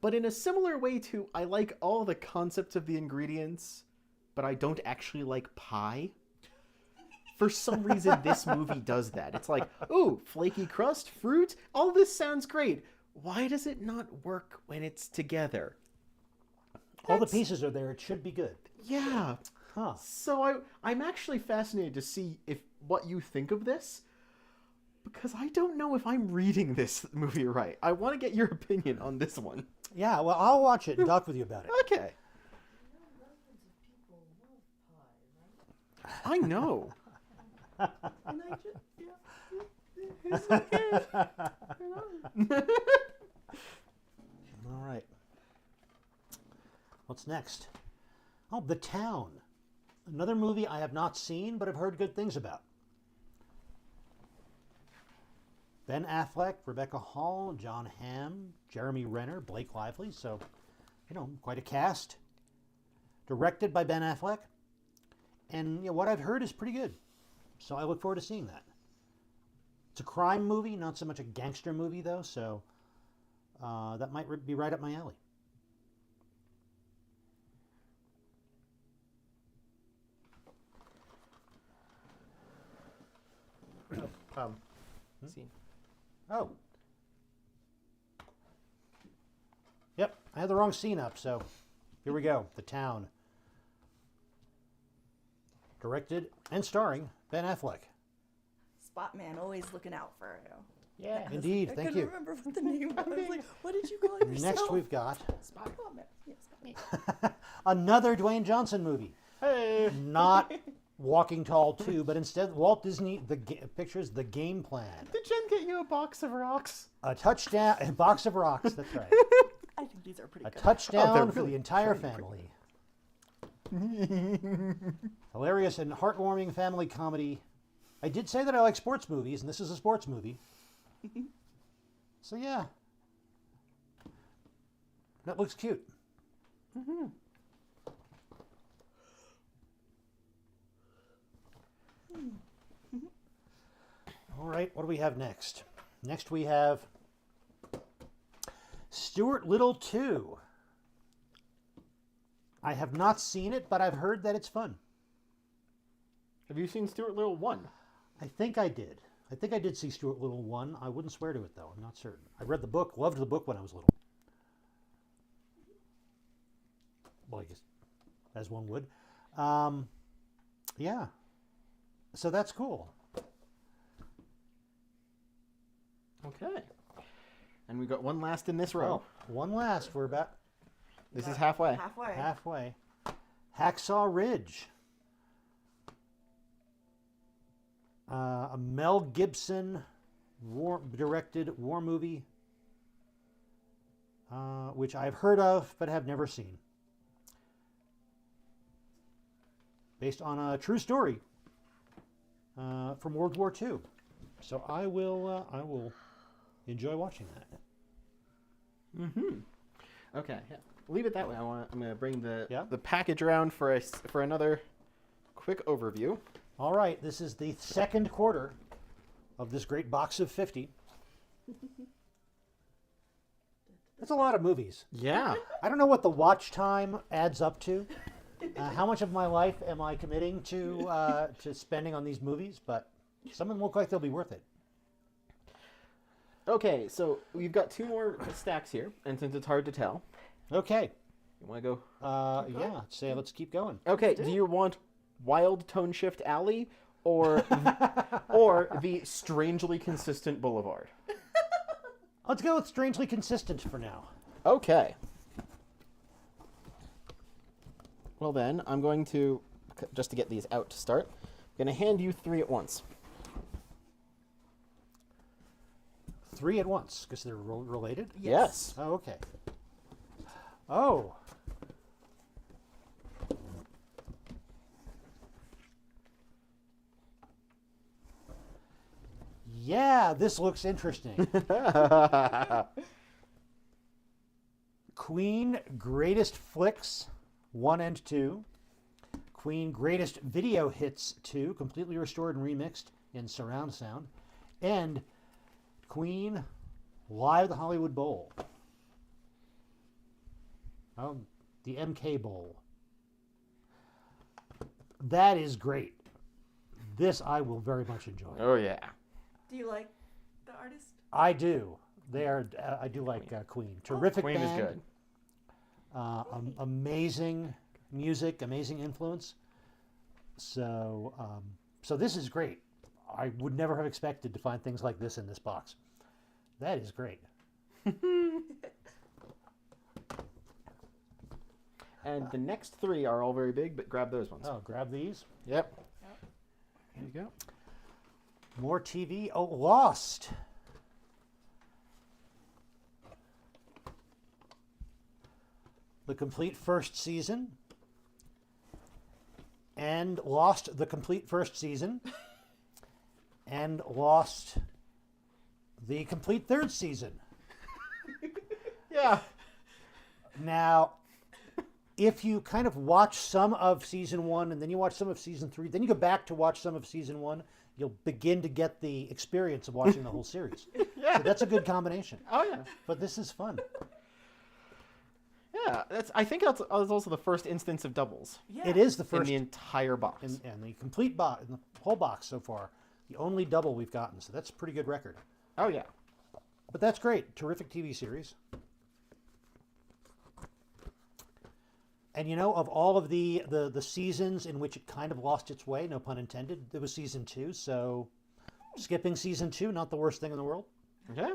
But in a similar way to, I like all the concepts of the ingredients, but I don't actually like pie. For some reason, this movie does that. It's like, ooh, flaky crust, fruit, all this sounds great. Why does it not work when it's together? All the pieces are there. It should be good. Yeah. Huh. So I'm actually fascinated to see what you think of this, because I don't know if I'm reading this movie right. I want to get your opinion on this one. Yeah, well, I'll watch it and talk with you about it. Okay. I know. And I just, it's okay. All right. What's next? Oh, The Town. Another movie I have not seen, but have heard good things about. Ben Affleck, Rebecca Hall, John Hamm, Jeremy Renner, Blake Lively. So, quite a cast. Directed by Ben Affleck. And what I've heard is pretty good. So I look forward to seeing that. It's a crime movie, not so much a gangster movie, though. So that might be right up my alley. Scene. Oh. Yep, I had the wrong scene up, so here we go. The Town. Directed and starring Ben Affleck. Spotman, always looking out for you. Yeah. Indeed, I thank couldn't you. remember what the name was. I was like, what did you call yourself? Next we've got Spotman. Yeah, Spotman. another Dwayne Johnson movie. Hey. Not Walking Tall 2, but instead Walt Disney pictures The Game Plan. Did Jen get you a box of rocks? A touchdown, a box of rocks, that's right. I didn't These are pretty A good. touchdown for really the entire shiny family. Hilarious and heartwarming family comedy. I did say that I like sports movies, and this is a sports movie. So yeah. That looks cute. All right, what do we have next? Next we have Stuart Little 2. I have not seen it, but I've heard that it's fun. Have you seen Stuart Little 1? I think I did. I think I did see Stuart Little 1. I wouldn't swear to it, though. I'm not certain. I read the book, loved the book when I was little. Well, I guess, as one would. Yeah. So that's cool. Okay. And we got one last in this row. Oh, one last. We're about This is halfway. Halfway. halfway. Hacksaw Ridge. A Mel Gibson directed war movie, which I've heard of but have never seen. Based on a true story from World War II. So I will enjoy watching that. Okay. Yeah. Leave it that way. I'm going to bring Yeah. the package around for another quick overview. All right, this is the second quarter of this great box of 50. That's a lot of movies. Yeah. I don't know what the watch time adds up to. How much of my life am I committing to spending on these movies? But some of them look like they'll be worth it. Okay, so we've got two more stacks here, and since it's hard to tell, Okay. you want to go? Yeah. Say let's keep going. Okay. Do you want Wild Tone Shift Alley or the Strangely Consistent Boulevard? Let's go with Strangely Consistent for now. Okay. Well then, I'm going to, just to get these out to start, I'm going to hand you three at once. 3 at once, because they're related? Yes. Oh, okay. Oh. Yeah, this looks interesting. Queen Greatest Flicks 1 and 2. Queen Greatest Video Hits 2, completely restored and remixed in surround sound. And Queen Live at the Hollywood Bowl. Oh, the MK Bowl. That is great. This I will very much enjoy. Oh yeah. Do you like the artist? I do. They are. I do like Queen. Terrific Queen band. is good. Amazing music, amazing influence. So, so this is great. I would never have expected to find things like this in this box. That is great. And the next three are all very big, but grab those ones. Oh, grab these. Yep. There you go. More TV. Oh, Lost. The complete first season. And Lost the complete first season. And Lost the complete third season. Yeah. Now, if you kind of watch some of season 1 and then you watch some of season 3, then you go back to watch some of season 1, you'll begin to get the experience of watching the whole series. Yeah. So that's a good combination. Oh yeah. But this is fun. Yeah. I think that's also the first instance of doubles Yeah. It is the in first the entire box. in the complete box, in the whole box so far, the only double we've gotten. So that's a pretty good record. Oh yeah. But that's great. Terrific TV series. And you know, of all of the seasons in which it kind of lost its way, no pun intended, there was season 2. So skipping season 2, not the worst thing in the world. Yeah.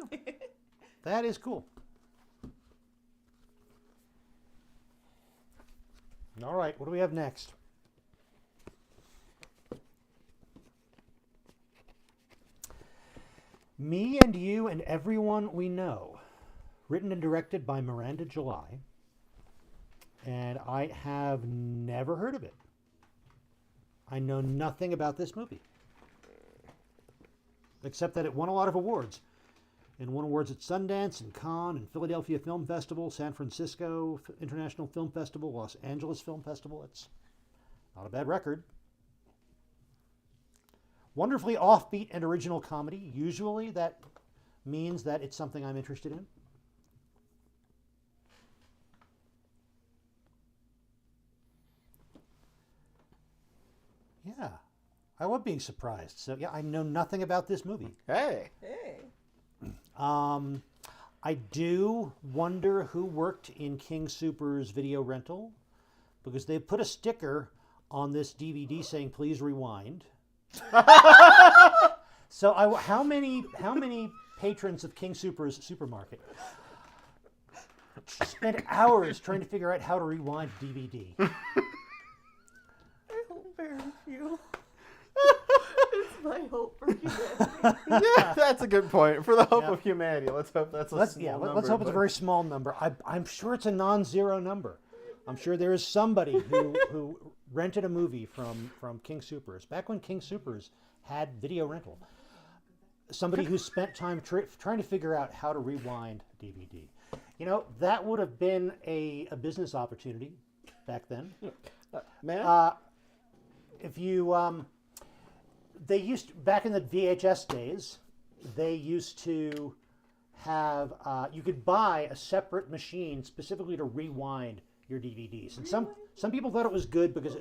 That is cool. All right, what do we have next? Me and You and Everyone We Know. written and directed by Miranda July, and I have never heard of it. I know nothing about this movie, except that it won a lot of awards. And won awards at Sundance and Cannes and Philadelphia Film Festival, San Francisco International Film Festival, Los Angeles Film Festival. It's not a bad record. Wonderfully offbeat and original comedy. Usually that means that it's something I'm interested in. Yeah, I love being surprised. So yeah, I know nothing about this movie. Hey. Hey. I do wonder who worked in King Soopers video rental, because they put a sticker on this DVD saying "Please rewind." So how many patrons of King Soopers supermarket spent hours trying to figure out how to rewind DVD? I hope very few. It's my hope for humanity. Yeah, that's a good point. For the hope Yeah. of humanity, let's hope that's a small number. Let's hope it's a but- very small number. I'm sure it's a non-zero number. I'm sure there is somebody who rented a movie from King Soopers back when King Soopers had video rental. Somebody who spent time trying to figure out how to rewind DVD. You know, that would have been a business opportunity back then. Man, If you they used back in the VHS days, they used to have you could buy a separate machine specifically to rewind your DVDs, and some people thought it was good because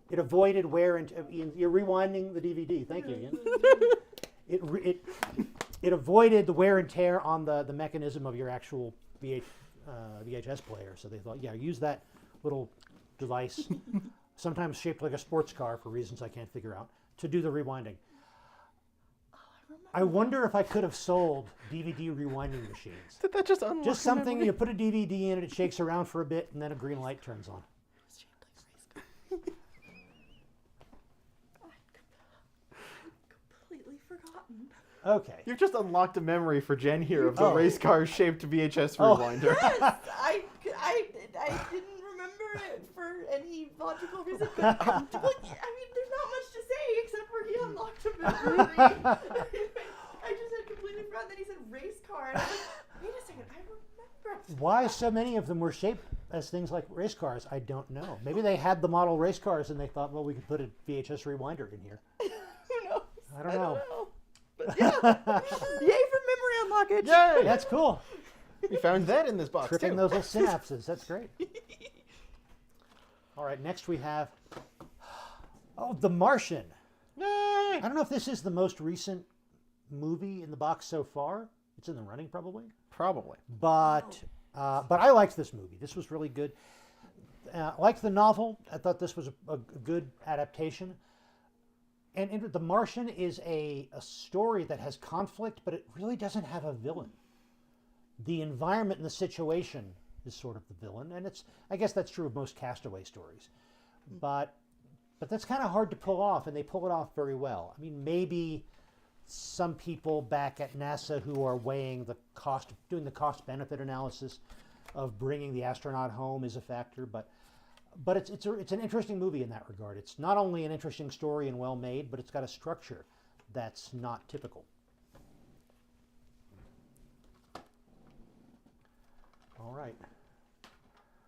it avoided wear and you're rewinding the DVD. Thank you, Ian. It avoided the wear and tear on the mechanism of your actual VHS player. So they thought, yeah, use that little device, sometimes shaped like a sports car for reasons I can't figure out, to do the rewinding. I wonder if I could have sold DVD rewinding machines. did that just unlock Just a something, memory? you put a DVD in it, it shakes around for a bit, and then a green light turns on. Completely forgotten. Okay. You've just unlocked a memory for Jen here of the Oh. race car shaped VHS Oh. rewinder. Yes, I didn't remember it for any logical reason. But, I mean, there's not much to say except for he unlocked a memory. I just had completely forgotten. Then he said race car, and I was like, wait a second, I remember. Why so many of them were shaped as things like race cars, I don't know. Maybe they had the model race cars and they thought, well, we could put a VHS rewinder in here. Who knows? I don't know. But yeah, yay for memory unlockage. Yay! That's cool. We found that in this box Tripping too. those little synapses. That's great. All right, next we have, The Martian. Yay! I don't know if this is the most recent movie in the box so far. It's in the running probably. Probably. But I liked this movie. This was really good. I liked the novel. I thought this was a good adaptation. And The Martian is a story that has conflict, but it really doesn't have a villain. The environment and the situation is sort of the villain, and I guess that's true of most Castaway stories. But that's kind of hard to pull off, and they pull it off very well. I mean, maybe some people back at NASA who are weighing the cost, doing the cost-benefit analysis of bringing the astronaut home is a factor, but it's an interesting movie in that regard. It's not only an interesting story and well made, but it's got a structure that's not typical. All right.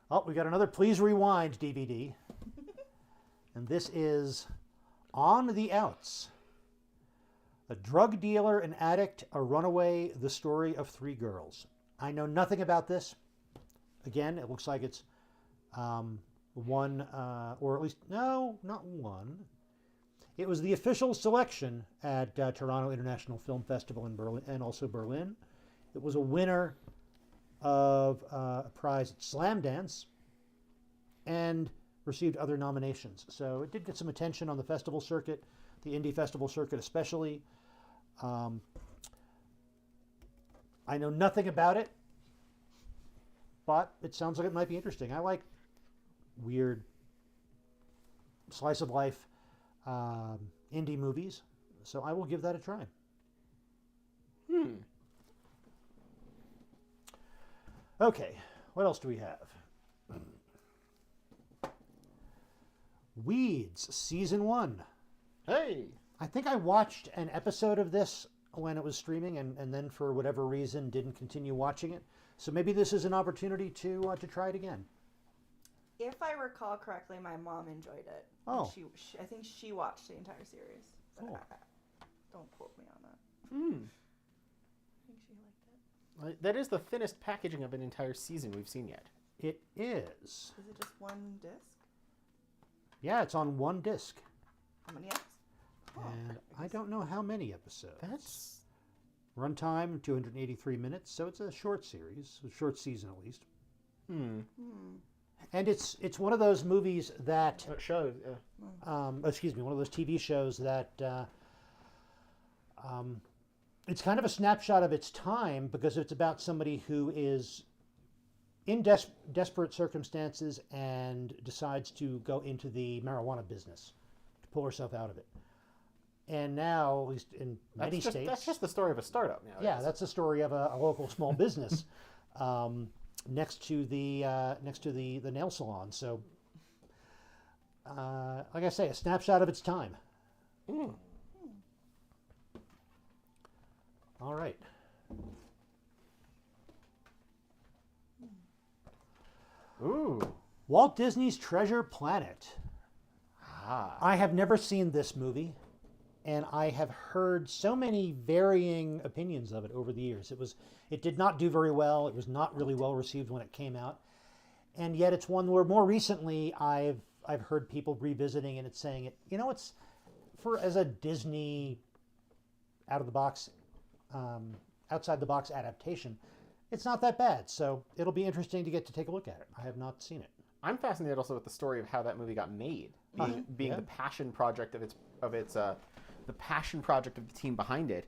Oh, we got another Please Rewind DVD. And this is On the Outs. A drug dealer, an addict, a runaway, the story of three girls. I know nothing about this. Again, it looks like it's one, or at least, no, not one. It was the official selection at Toronto International Film Festival in Berlin, and also Berlin. It was a winner of a prize at Slamdance and received other nominations. So it did get some attention on the festival circuit, the indie festival circuit especially. I know nothing about it, but it sounds like it might be interesting. I like weird slice of life indie movies, so I will give that a try. Okay, what else do we have? Weeds, Season 1. Hey! I think I watched an episode of this when it was streaming and then for whatever reason didn't continue watching it. So maybe this is an opportunity to try it again. If I recall correctly, my mom enjoyed it. Oh. She I think she watched the entire series. But Cool. don't quote me on that. Hmm. I think she liked it. That is the thinnest packaging of an entire season we've seen yet. It is. Is it just one disc? Yeah, it's on one disc. How many episodes? Oh, And I don't know how many episodes. That's... Runtime, 283 minutes, so it's a short series, a short season at least. Hmm. And it's one of those movies that, It shows, yeah. one of those TV shows that it's kind of a snapshot of its time because it's about somebody who is in desperate circumstances and decides to go into the marijuana business to pull herself out of it. And now, at least in many states, That's just the story of a startup now. yeah, that's the story of a local small business next to the nail salon. So, like I say, a snapshot of its time. Mm. All right. Ooh. Walt Disney's Treasure Planet. Ah. I have never seen this movie, and I have heard so many varying opinions of it over the years. It did not do very well. It was not really well received when it came out, and yet it's one where more recently I've heard people revisiting and it's saying it. You know, it's as a Disney outside the box adaptation, it's not that bad. So it'll be interesting to get to take a look at it. I have not seen it. I'm fascinated also with the story of how that movie got made, being yeah. the passion project of the passion project of the team behind it,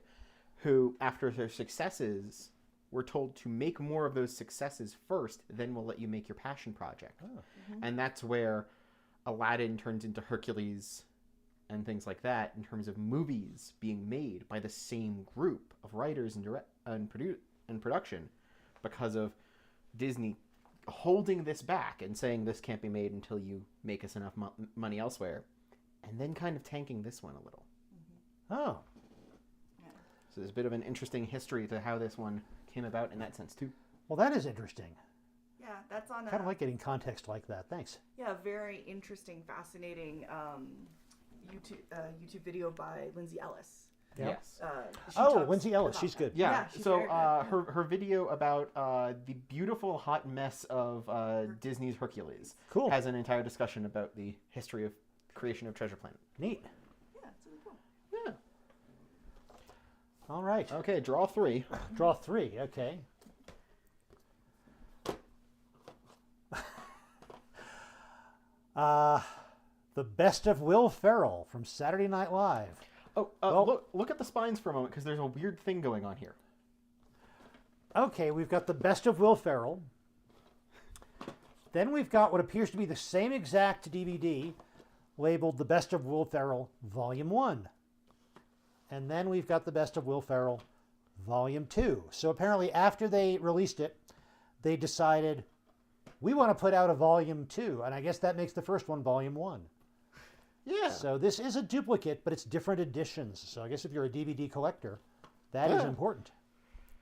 who after their successes were told to make more of those successes first, then we'll let you make your passion project. Oh. And that's where Aladdin turns into Hercules and things like that in terms of movies being made by the same group of writers and production, because of Disney holding this back and saying this can't be made until you make us enough money elsewhere, and then kind of tanking this one a little. Oh. So there's a bit of an interesting history to how this one came about in that sense too. Well, that is interesting. Yeah, that's on Kind of a like getting context like that. Thanks. very interesting, fascinating YouTube video by Lindsay Ellis. Yeah. Yes. She Oh, talks Lindsay Ellis, about she's that. good. Yeah. she's So very good. her video about the beautiful hot mess of Disney's Hercules Cool. has an entire discussion about the history of creation of Treasure Planet. Neat. Yeah, it's really cool. Yeah. All right. Okay. Draw 3. Draw 3. Okay. The Best of Will Ferrell from Saturday Night Live. Oh, Well- look at the spines for a moment, because there's a weird thing going on here. Okay, we've got The Best of Will Ferrell. Then we've got what appears to be the same exact DVD labeled The Best of Will Ferrell Volume 1. And then we've got The Best of Will Ferrell Volume 2. So apparently after they released it, they decided, we want to put out a Volume 2. And I guess that makes the first one Volume 1. Yeah. So this is a duplicate, but it's different editions. So I guess if you're a DVD collector, that is Yeah. important.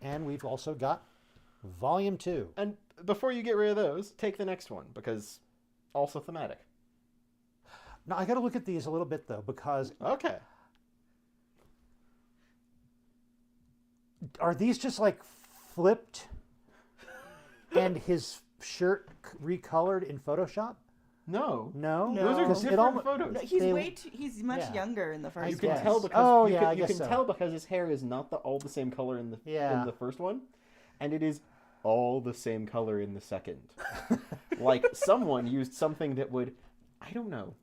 And we've also got Volume 2. And before you get rid of those, take the next one, because also thematic. Now I got to look at these a little bit though, because Okay. are these just like flipped and his shirt recolored in Photoshop? No. No, No. Those are 'Cause it different almo- photos. No, he's They- he's much yeah. younger in the first I You can guess. one. tell because Oh, you yeah, can, I you guess can so. tell because his hair is not all the same color in Yeah. the first one, and it is all the same color in the second. Like someone used something that would, I don't know,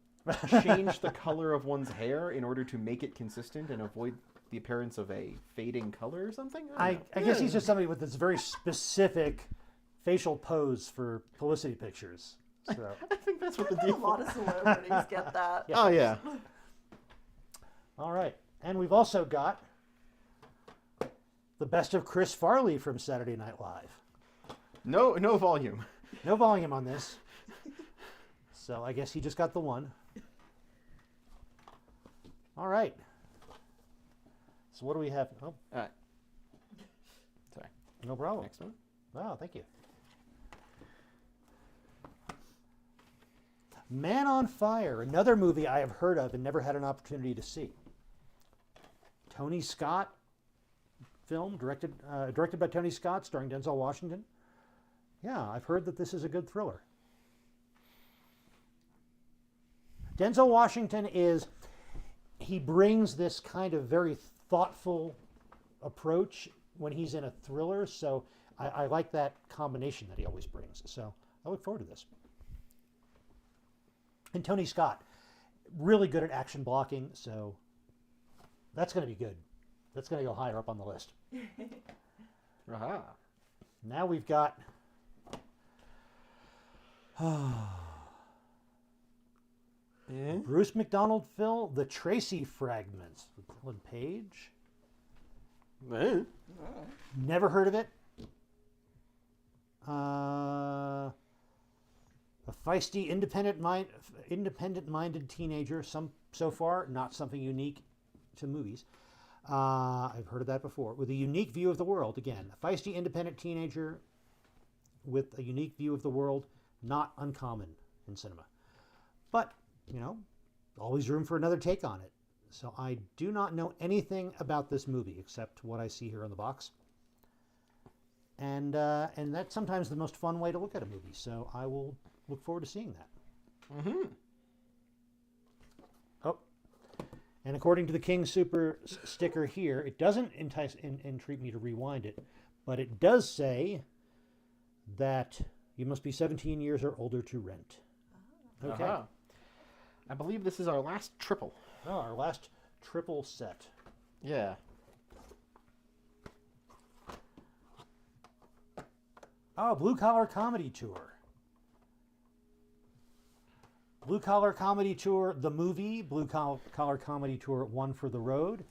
change the color of one's hair in order to make it consistent and avoid the appearance of a fading color or something. don't I know. guess he's just somebody with this very specific facial pose for publicity pictures. So I think that's what the A deal. lot of celebrities get that. Yeah. Oh yeah. all right, and we've also got the Best of Chris Farley from Saturday Night Live. No volume. No volume on this. So I guess he just got the one. All right. So what do we have? Oh, Sorry. no problem. Next one. Wow, thank you. Man on Fire, another movie I have heard of and never had an opportunity to see. Tony Scott film, directed by Tony Scott, starring Denzel Washington. Yeah, I've heard that this is a good thriller. Denzel Washington he brings this kind of very thoughtful approach when he's in a thriller, so I like that combination that he always brings. So I look forward to this. And Tony Scott, really good at action blocking, so that's going to be good. That's going to go higher up on the list. Aha. Now we've got Bruce McDonald film, The Tracy Fragments, with Ellen Page. Eh? Never heard of it. A feisty, independent-minded teenager. So far, not something unique to movies. I've heard of that before. With a unique view of the world. Again, a feisty, independent teenager with a unique view of the world. Not uncommon in cinema. But, always room for another take on it. So I do not know anything about this movie except what I see here on the box. And that's sometimes the most fun way to look at a movie. So I will look forward to seeing that. Mm-hmm. Oh, and according to the King Super sticker here, it doesn't entreat me to rewind it, but it does say that you must be 17 years or older to rent. Okay. Aha. I believe this is our last triple. Oh, our last triple set. Yeah. Oh, Blue Collar Comedy Tour. Blue Collar Comedy Tour, the movie. Blue Collar Comedy Tour, One for the Road.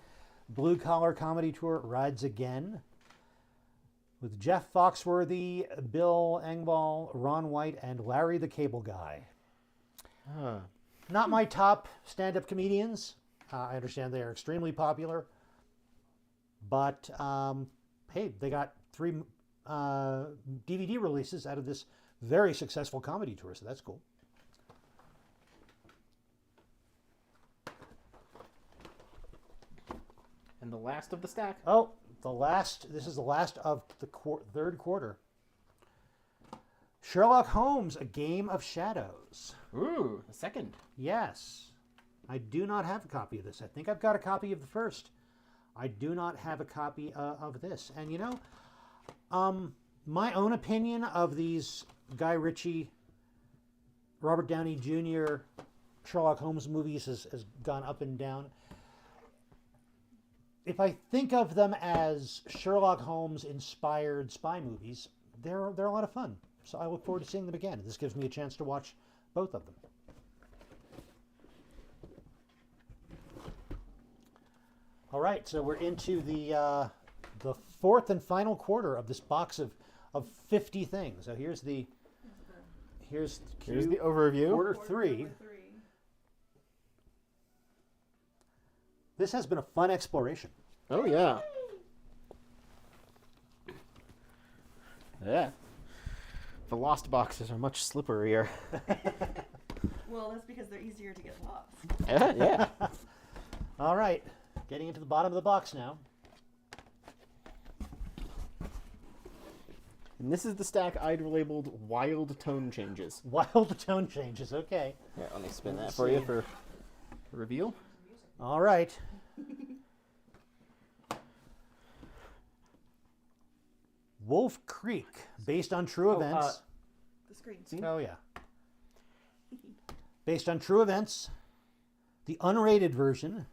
Blue Collar Comedy Tour, Rides Again. With Jeff Foxworthy, Bill Engvall, Ron White, and Larry the Cable Guy. Ah. Not my top stand-up comedians. I understand they are extremely popular. But, hey, they got 3 DVD releases out of this very successful comedy tour, so that's cool. And the last of the stack. Oh, this is the last of the third quarter. Sherlock Holmes, A Game of Shadows. Ooh, a second. Yes. I do not have a copy of this. I think I've got a copy of the first. I do not have a copy of this. And my own opinion of these Guy Ritchie, Robert Downey Jr. Sherlock Holmes movies has gone up and down. If I think of them as Sherlock Holmes inspired spy movies, they're a lot of fun. So I look forward to seeing them again. This gives me a chance to watch both of them. All right, so we're into the fourth and final quarter of this box of 50 things. So here's the overview. Quarter 3. This has been a fun exploration. Oh yeah. Yeah. The lost boxes are much slipperier. Well, that's because they're easier to get lost. Yeah. All right, getting into the bottom of the box now. And this is the stack I'd labeled Wild Tone Changes. Wild tone changes, okay. Yeah, let me spin that Let's for you see. for reveal. All right. Wolf Creek, based on true events. The screen. Oh, yeah. Based on true events. The unrated version.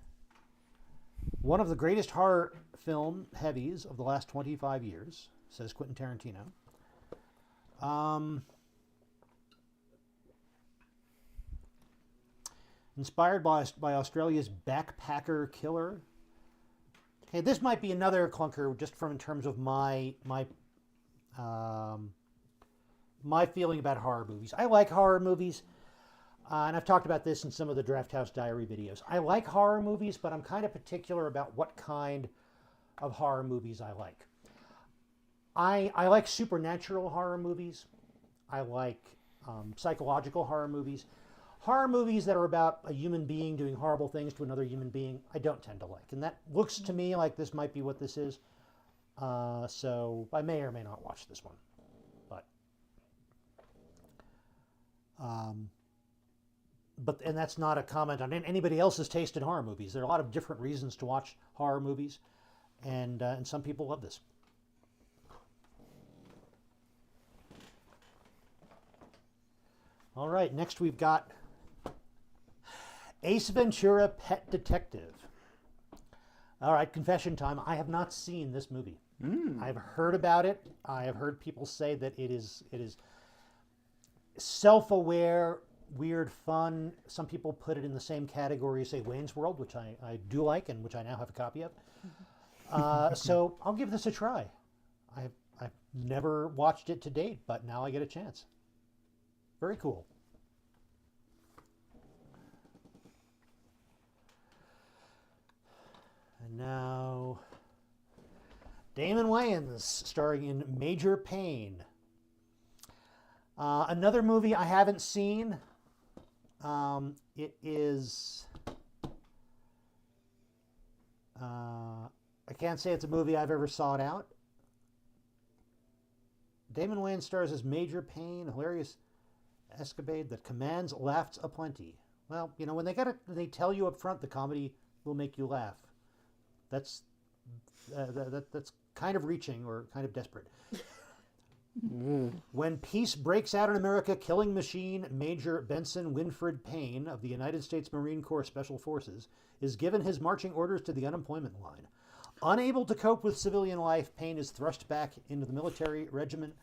One of the greatest horror film heavies of the last 25 years, says Quentin Tarantino. Inspired by Australia's backpacker killer. Okay, this might be another clunker just from in terms of my my feeling about horror movies. I like horror movies, and I've talked about this in some of the Draft House Diary videos. I like horror movies, but I'm kind of particular about what kind of horror movies I like. I like supernatural horror movies. I like psychological horror movies. Horror movies that are about a human being doing horrible things to another human being, I don't tend to like. And that looks to me like this might be what this is. So I may or may not watch this one. And that's not a comment on anybody else's taste in horror movies. There are a lot of different reasons to watch horror movies, and some people love this. All right, next we've got Ace Ventura: Pet Detective. All right, confession time. I have not seen this movie. I've heard about it. I have heard people say that it is self-aware, weird fun. Some people put it in the same category as, say, Wayne's World, which I do like and which I now have a copy of. So I'll give this a try. I've never watched it to date, but now I get a chance. Very cool. And now, Damon Wayans, starring in Major Pain. Another movie I haven't seen. It is... I can't say it's a movie I've ever sought out. Damon Wayans stars as Major Pain, a hilarious escapade that commands laughs aplenty. Well, you know, when they tell you up front the comedy will make you laugh, that's kind of reaching or kind of desperate. When peace breaks out in America, killing machine Major Benson Winfred Payne of the United States Marine Corps Special Forces is given his marching orders to the unemployment line. Unable to cope with civilian life, Payne is thrust back into the military regiment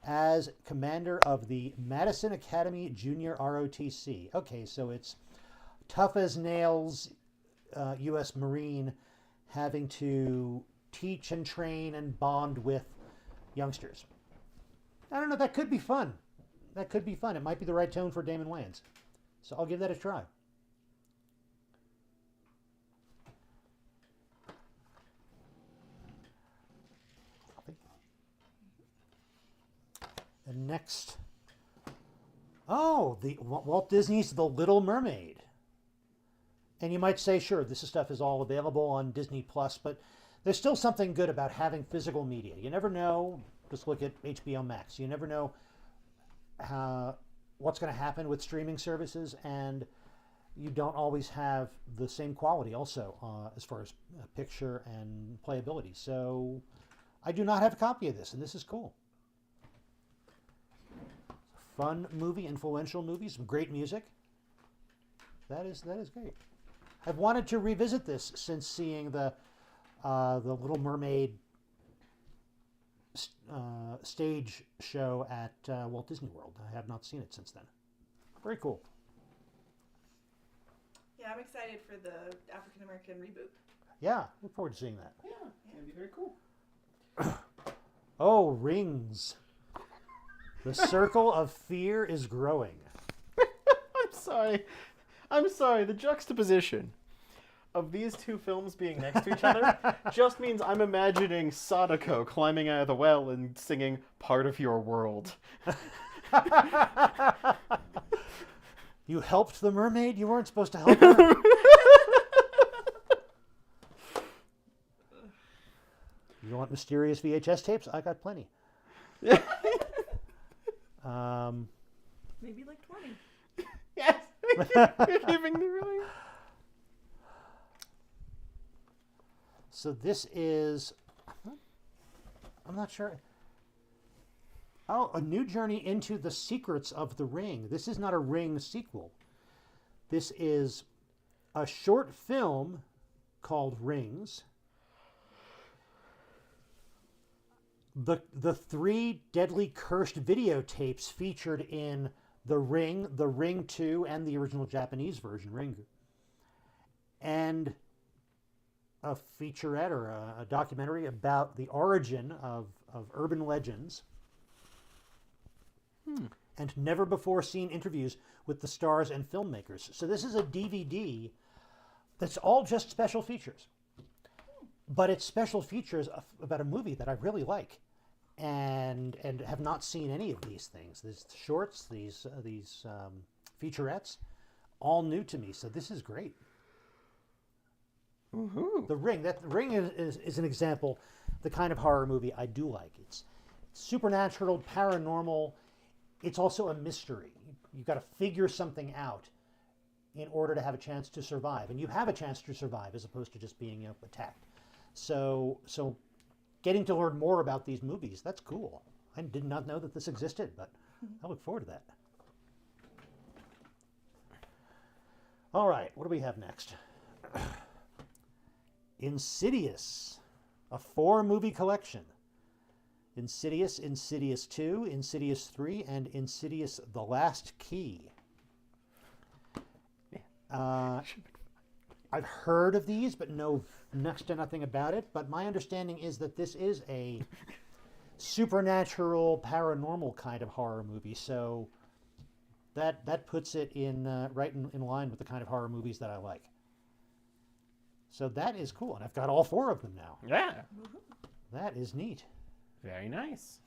as commander of the Madison Academy Junior ROTC. Okay, so it's tough as nails U.S. Marine having to teach and train and bond with youngsters. I don't know, that could be fun. That could be fun. It might be the right tone for Damon Wayans. So I'll give that a try. And next, the Walt Disney's The Little Mermaid. And you might say, sure, this stuff is all available on Disney Plus, but there's still something good about having physical media. You never know. Just look at HBO Max. You never know what's going to happen with streaming services, and you don't always have the same quality also as far as picture and playability. So I do not have a copy of this, and this is cool. Fun movie, influential movie, some great music. That is great. I've wanted to revisit this since seeing the Little Mermaid stage show at Walt Disney World. I have not seen it since then. Very cool. Yeah, I'm excited for the African American reboot. Yeah, look forward to seeing that. Yeah, That'd be very cool. Oh, Rings. The circle of fear is growing. I'm sorry. The juxtaposition of these two films being next to each other just means I'm imagining Sadako climbing out of the well and singing "Part of Your World." You helped the mermaid? You weren't supposed to help her? You want mysterious VHS tapes? I got plenty. Maybe like 20. Yes, you're giving me really. So this is, I'm not sure. Oh, A New Journey into the Secrets of the Ring. This is not a Ring sequel. This is a short film called Rings. The three deadly cursed videotapes featured in The Ring 2, and the original Japanese version, Ringu. And a featurette or a documentary about the origin of urban legends. and never before seen interviews with the stars and filmmakers. So this is a DVD that's all just special features. But it's special features about a movie that I really like, and have not seen any of these things. These shorts, these featurettes, all new to me. So this is great. Woohoo. The Ring is an example, the kind of horror movie I do like. It's supernatural, paranormal. It's also a mystery. You've got to figure something out in order to have a chance to survive, and you have a chance to survive as opposed to just being attacked. So getting to learn more about these movies, that's cool. I did not know that this existed, but I look forward to that. All right, what do we have next? Insidious, a 4-movie collection. Insidious, Insidious 2, Insidious 3, and Insidious: The Last Key. I've heard of these, but know next to nothing about it. But my understanding is that this is a supernatural, paranormal kind of horror movie. So that puts it in right in line with the kind of horror movies that I like. So that is cool, and I've got all 4 of them now. Yeah. That is neat. Very nice.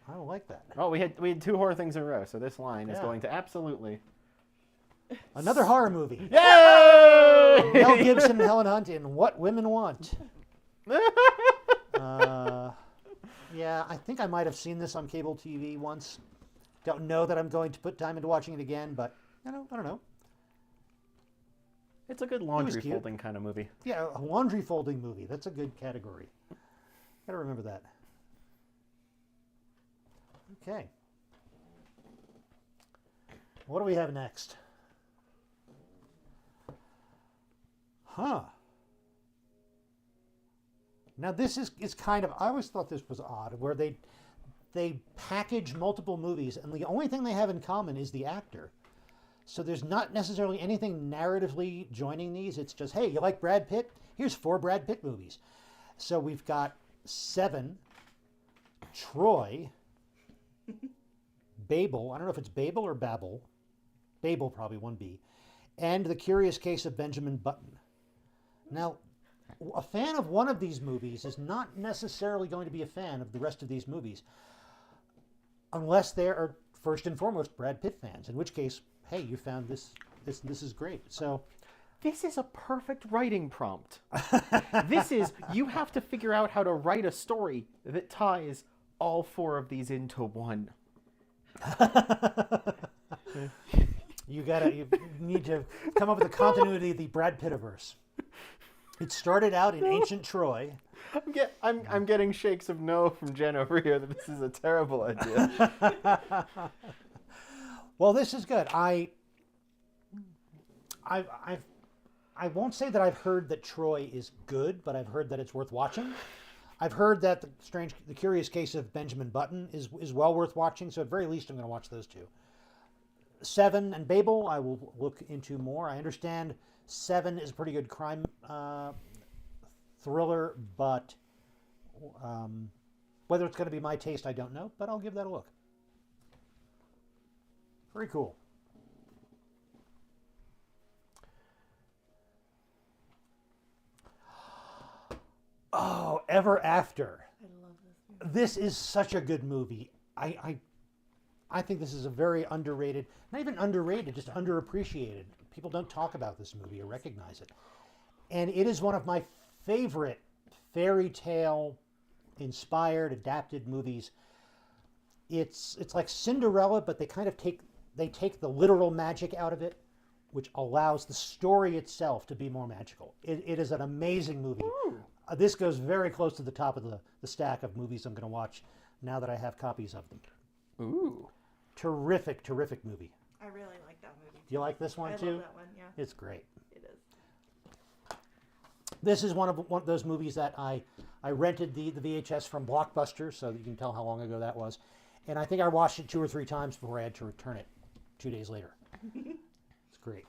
I like that. Oh, we had 2 horror things in a row, so this line is Yeah. going to absolutely. Another horror movie. Yay! Mel Gibson and Helen Hunt in What Women Want. Yeah, I think I might have seen this on cable TV once. Don't know that I'm going to put time into watching it again, but I don't know. It's a good laundry cute. folding kind of movie. Yeah, a laundry folding movie. That's a good category. Gotta remember that. Okay. What do we have next? Huh. Now this is kind of, I always thought this was odd, where they package multiple movies and the only thing they have in common is the actor. So there's not necessarily anything narratively joining these. It's just, hey, you like Brad Pitt? Here's 4 Brad Pitt movies. So we've got Seven, Troy, Babel. I don't know if it's Babel or Babel. Babel, probably 1B. And The Curious Case of Benjamin Button. Now, a fan of one of these movies is not necessarily going to be a fan of the rest of these movies unless they are first and foremost Brad Pitt fans, in which case, hey, you found this is great. So This is a perfect writing prompt. This is, you have to figure out how to write a story that ties all 4 of these into one. you need to come up with the continuity of the Brad Pittiverse. It started out in ancient Troy. I'm getting shakes of no from Jen over here that this is a terrible idea. Well, this is good. I won't say that I've heard that Troy is good, but I've heard that it's worth watching. I've heard that the Curious Case of Benjamin Button is well worth watching. So at very least, I'm going to watch those 2. Seven and Babel, I will look into more. I understand Seven is a pretty good crime thriller, but whether it's going to be my taste, I don't know. But I'll give that a look. Very cool. Oh, Ever After. I love this movie. This is such a good movie. I think this is a very underrated, not even underrated, just underappreciated. People don't talk about this movie or recognize it. And it is one of my favorite fairy tale inspired, adapted movies. It's like Cinderella, but they kind of take the literal magic out of it, which allows the story itself to be more magical. It is an amazing movie. This goes very close to the top of the stack of movies I'm going to watch now that I have copies of them. Ooh. Terrific, terrific movie. I really like that movie. Do you like this one I too? love that one, yeah. It's great. It is. This is one of those movies that I rented the VHS from Blockbuster, so that you can tell how long ago that was. And I think I watched it 2 or 3 times before I had to return it 2 days later. It's great.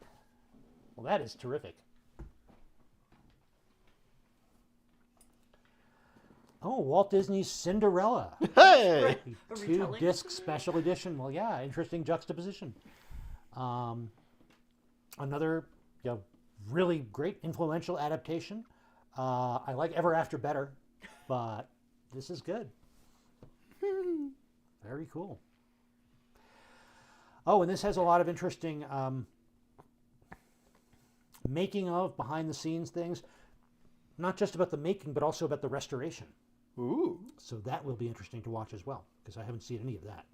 Well, that is terrific. Oh, Walt Disney's Cinderella. Hey! A Two retelling of disc Cinderella? special edition. Well, yeah, interesting juxtaposition. Another, really great influential adaptation. I like Ever After better, but this is good. Very cool. Oh, and this has a lot of interesting making of, behind the scenes things. Not just about the making, but also about the restoration. Ooh. So that will be interesting to watch as well, because I haven't seen any of that.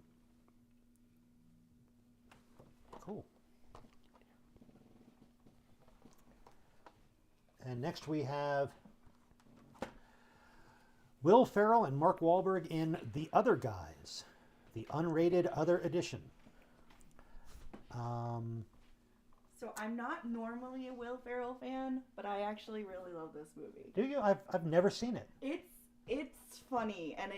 Cool. And next we have Will Ferrell and Mark Wahlberg in The Other Guys, the unrated other edition. So I'm not normally a Will Ferrell fan, but I actually really love this movie. Do you? I've never seen it. It's funny, and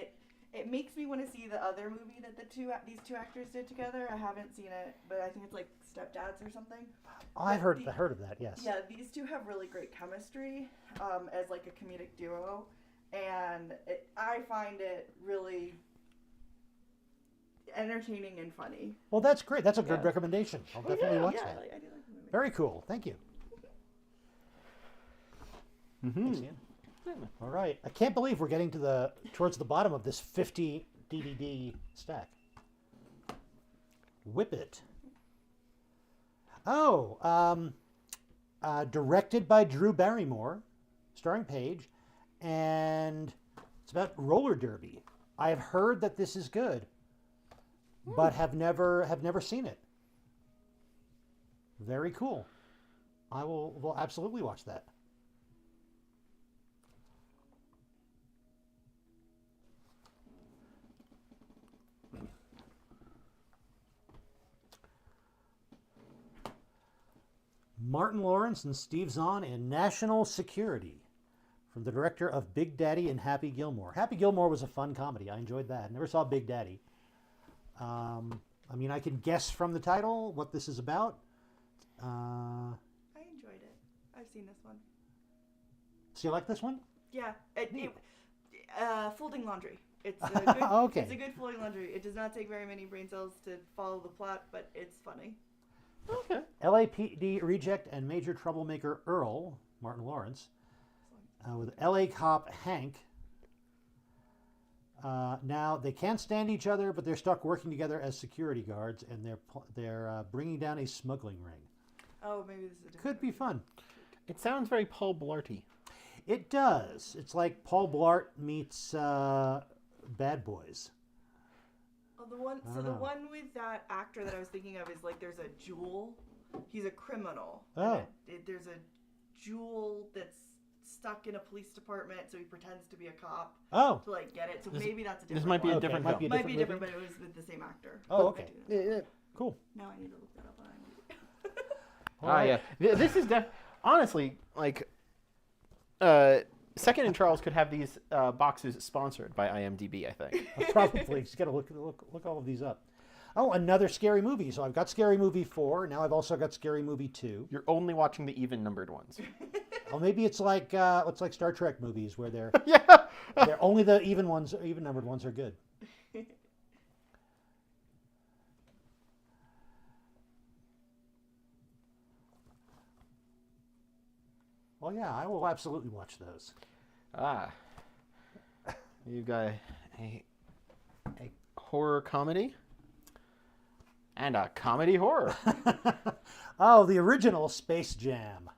it makes me want to see the other movie that these two actors did together. I haven't seen it, but I think it's like Stepdads or something. Oh, I've heard of that. Yes. Yeah, these two have really great chemistry as like a comedic duo, and I find it really entertaining and funny. Well, that's great. That's a good Yeah. recommendation. I'll definitely watch yeah, that. I do like the movie. Very cool. Thank you. Mm-hmm. Thanks, Ian. All right. I can't believe we're getting towards the bottom of this 50 DVD stack. Whip It. Oh, directed by Drew Barrymore, starring Paige, and it's about roller derby. I have heard that this is good, but have never seen it. Very cool. I will absolutely watch that. Martin Lawrence and Steve Zahn in National Security, from the director of Big Daddy and Happy Gilmore. Happy Gilmore was a fun comedy. I enjoyed that. Never saw Big Daddy. I mean, I can guess from the title what this is about. I enjoyed it. I've seen this one. So you like this one? Yeah, folding laundry. It's a good, Okay. It's a good folding laundry. It does not take very many brain cells to follow the plot, but it's funny. Okay. LAPD reject and major troublemaker Earl, Martin Lawrence, with LA cop Hank. Now they can't stand each other, but they're stuck working together as security guards, and they're bringing down a smuggling ring. Oh, maybe this is a different Could be fun. It sounds very Paul Blarty. It does. It's like Paul Blart meets Bad Boys. Oh, the one one with that actor that I was thinking of is like there's a jewel. He's a criminal. Oh. And there's a jewel that's stuck in a police department, so he pretends to be a cop Oh. to like get it. So This- maybe that's a this different might be a one. different might film. be a Might be different different, movie. but it was with the same actor. Oh, okay. I do know. Cool. Now I need to look that up on IMDb. Yeah. This is honestly like. Second and Charles could have these boxes sponsored by IMDb, I think. Probably. Just got to look all of these up. Oh, another Scary Movie. So I've got Scary Movie 4. Now I've also got Scary Movie 2. You're only watching the even numbered ones. Well, maybe it's like Star Trek movies where they're Yeah. only the even numbered ones are good. Well, yeah, I will absolutely watch those. You've got a horror comedy and a comedy horror. Oh, the original Space Jam,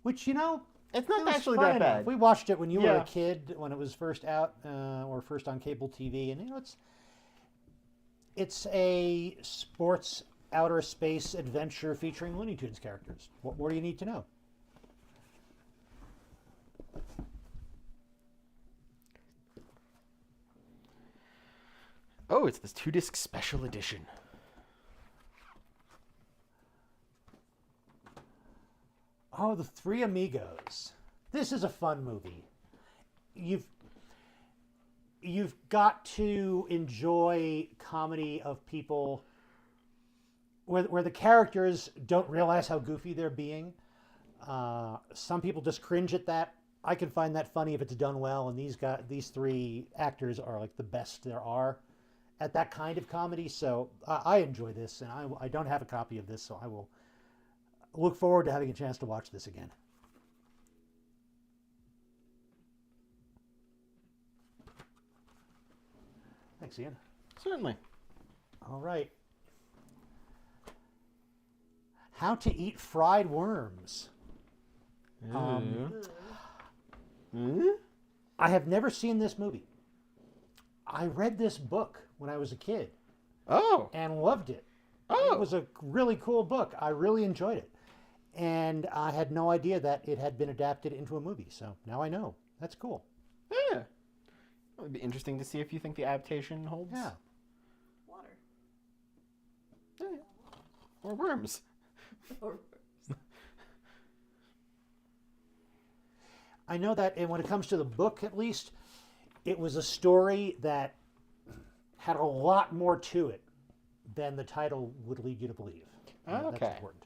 which It's it not was actually fun that enough. bad. We watched it when you were Yeah. a kid, when it was first out or first on cable TV, and it's a sports outer space adventure featuring Looney Tunes characters. What more do you need to know? Oh, it's this 2-disc special edition. Oh, The Three Amigos. This is a fun movie. You've got to enjoy comedy of people where the characters don't realize how goofy they're being. Some people just cringe at that, I can find that funny if it's done well, and these three actors are like the best there are at that kind of comedy. So I enjoy this, and I don't have a copy of this, so I will look forward to having a chance to watch this again. Thanks, Ian. Certainly. All right. How to Eat Fried Worms. I have never seen this movie. I read this book when I was a kid Oh. and loved it. Oh. It was a really cool book. I really enjoyed it. And I had no idea that it had been adapted into a movie. So now I know. That's cool. Yeah. It would be interesting to see if you think the adaptation holds. Yeah. Water. Yeah. Or worms. Or I know that, and when it comes to the book, at least, it was a story that had a lot more to it than the title would lead you to believe. And Okay. That's important.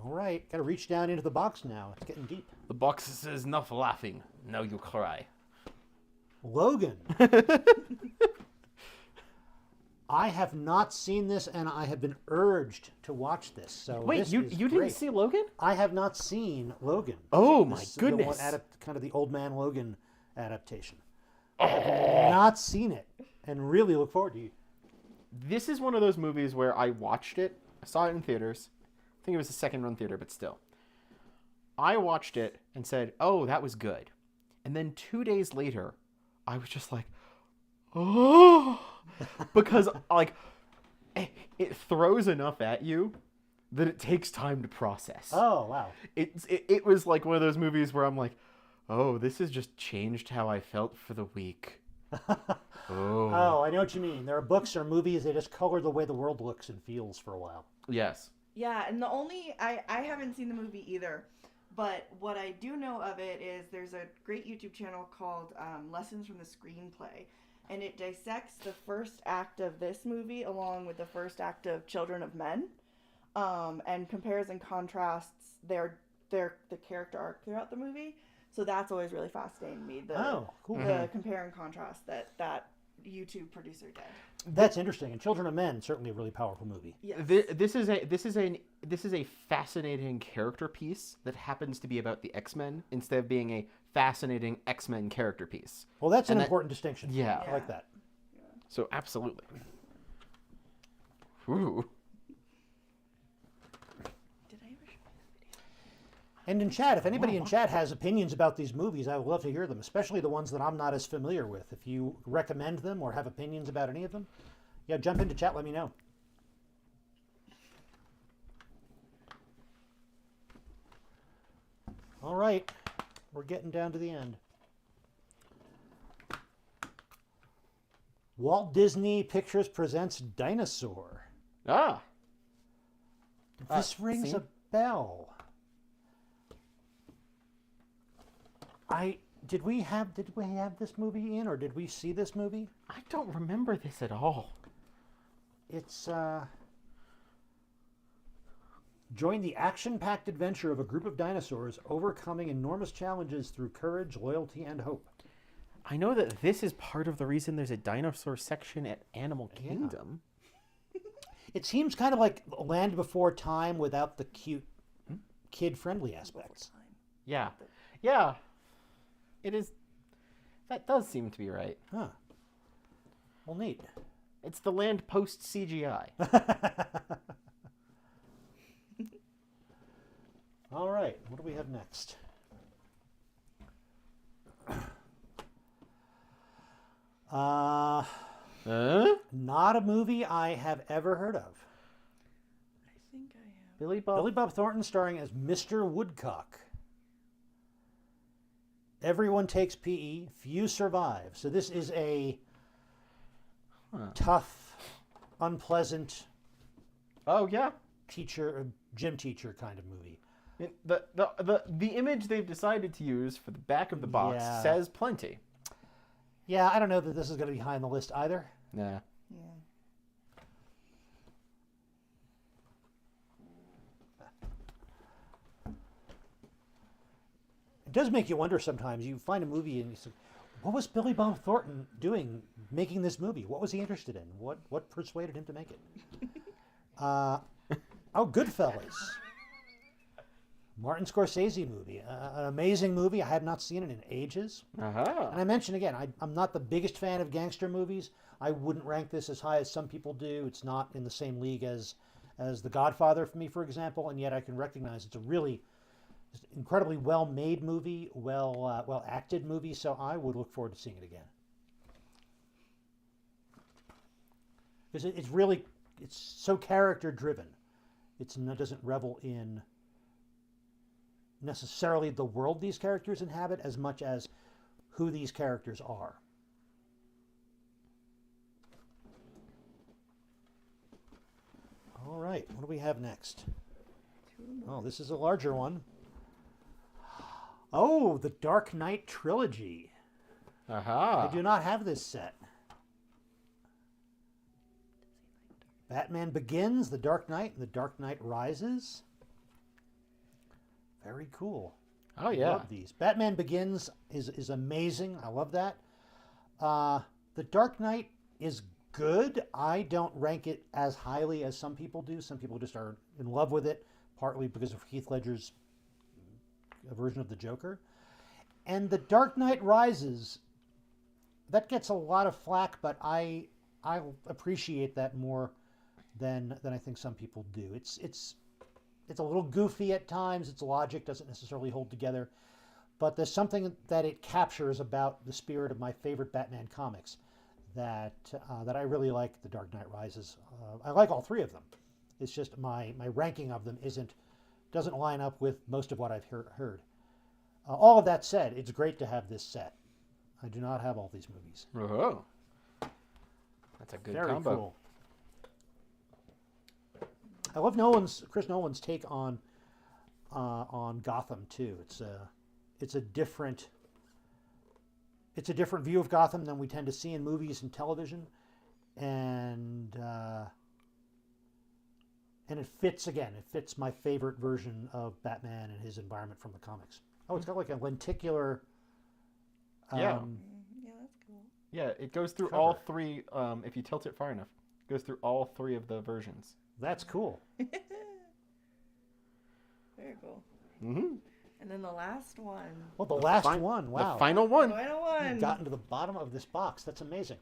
All right, got to reach down into the box now. It's getting deep. The box says enough laughing. Now you cry. Logan. I have not seen this, and I have been urged to watch this. So Wait, this you is didn't great. see Logan? I have not seen Logan. Oh my This is the one goodness. kind of the Old Man Logan adaptation. I have not seen it, and really look forward to it. This is one of those movies where I watched it. I saw it in theaters. I think it was a second run theater, but still. I watched it and said, "Oh, that was good." And then 2 days later, I was just like, "Oh," because like it throws enough at you that it takes time to process. Oh wow! It was like one of those movies where I'm like, "Oh, this has just changed how I felt for the week." Oh, I know what you mean. There are books or movies that just color the way the world looks and feels for a while. Yes. yeah, and the only I haven't seen the movie either, but what I do know of it is there's a great YouTube channel called Lessons from the Screenplay, and it dissects the first act of this movie along with the first act of Children of Men, and compares and contrasts the character arc throughout the movie. So that's always really fascinating me. Oh, cool. The compare and contrast that YouTube producer did. That's interesting. And Children of Men, certainly a really powerful movie. Yes. This is a fascinating character piece that happens to be about the X-Men instead of being a fascinating X-Men character piece. Well, that's an And that- important distinction. Yeah. I like that. So absolutely. Ooh. Did I ever show you the video? And in chat, if anybody in chat has opinions about these movies, I would love to hear them, especially the ones that I'm not as familiar with. If you recommend them or have opinions about any of them, yeah, jump into chat, let me know. All right, we're getting down to the end. Walt Disney Pictures presents Dinosaur. Ah. This rings see? a bell. Did we have this movie in, or did we see this movie? I don't remember this at all. It's join the action-packed adventure of a group of dinosaurs overcoming enormous challenges through courage, loyalty, and hope. I know that this is part of the reason there's a dinosaur section at Animal Kingdom. It seems kind of like Land Before Time without the cute, kid-friendly aspects. Yeah. Yeah. It is. That does seem to be right. Huh. Well, neat. It's the land post CGI. All right, what do we have next? Not a movie I have ever heard of. I think I have. Billy Bob. Billy Bob Thornton starring as Mr. Woodcock. Everyone takes PE, few survive. So this is a tough, unpleasant Oh yeah. gym teacher kind of movie. The image they've decided to use for the back of the box Yeah. says plenty. Yeah, I don't know that this is going to be high on the list either. Yeah. Yeah. does make you wonder sometimes. You find a movie and you say, what was Billy Bob Thornton doing making this movie? What was he interested in? What persuaded him to make it? Goodfellas. Martin Scorsese movie. An amazing movie. I have not seen it in ages. Uh-huh. And I mentioned again, I'm not the biggest fan of gangster movies. I wouldn't rank this as high as some people do. It's not in the same league as The Godfather for me, for example, and yet I can recognize it's a really incredibly well-made movie, well-acted movie, so I would look forward to seeing it again. Because it's so character-driven. It doesn't revel in necessarily the world these characters inhabit as much as who these characters are. All right, what do we have next? Oh, this is a larger one. Oh, the Dark Knight trilogy. Aha. I do not have this set. Batman Begins, The Dark Knight, and The Dark Knight Rises. Very cool. Oh, yeah. Love these. Batman Begins is amazing. I love that. The Dark Knight is good. I don't rank it as highly as some people do. Some people just are in love with it, partly because of Heath Ledger's version of the Joker. And The Dark Knight Rises, that gets a lot of flack, but I appreciate that more than I think some people do. It's a little goofy at times. Its logic doesn't necessarily hold together, but there's something that it captures about the spirit of my favorite Batman comics that I really like. The Dark Knight Rises. I like all three of them. It's just my ranking of them doesn't line up with most of what I've heard. All of that said, it's great to have this set. I do not have all these movies. Oh. That's a good Very combo. cool. I love Chris Nolan's take on Gotham too. It's a different view of Gotham than we tend to see in movies and television, and it fits my favorite version of Batman and his environment from the comics. Oh, it's got like a lenticular. Yeah. Yeah, that's cool. Yeah, it goes through Cover. all three. If you tilt it far enough, it goes through all three of the versions. That's cool. Very cool. Mm-hmm. And then the last one. Well, the last one. Wow. The final one. Final one. You've gotten to the bottom of this box. That's amazing.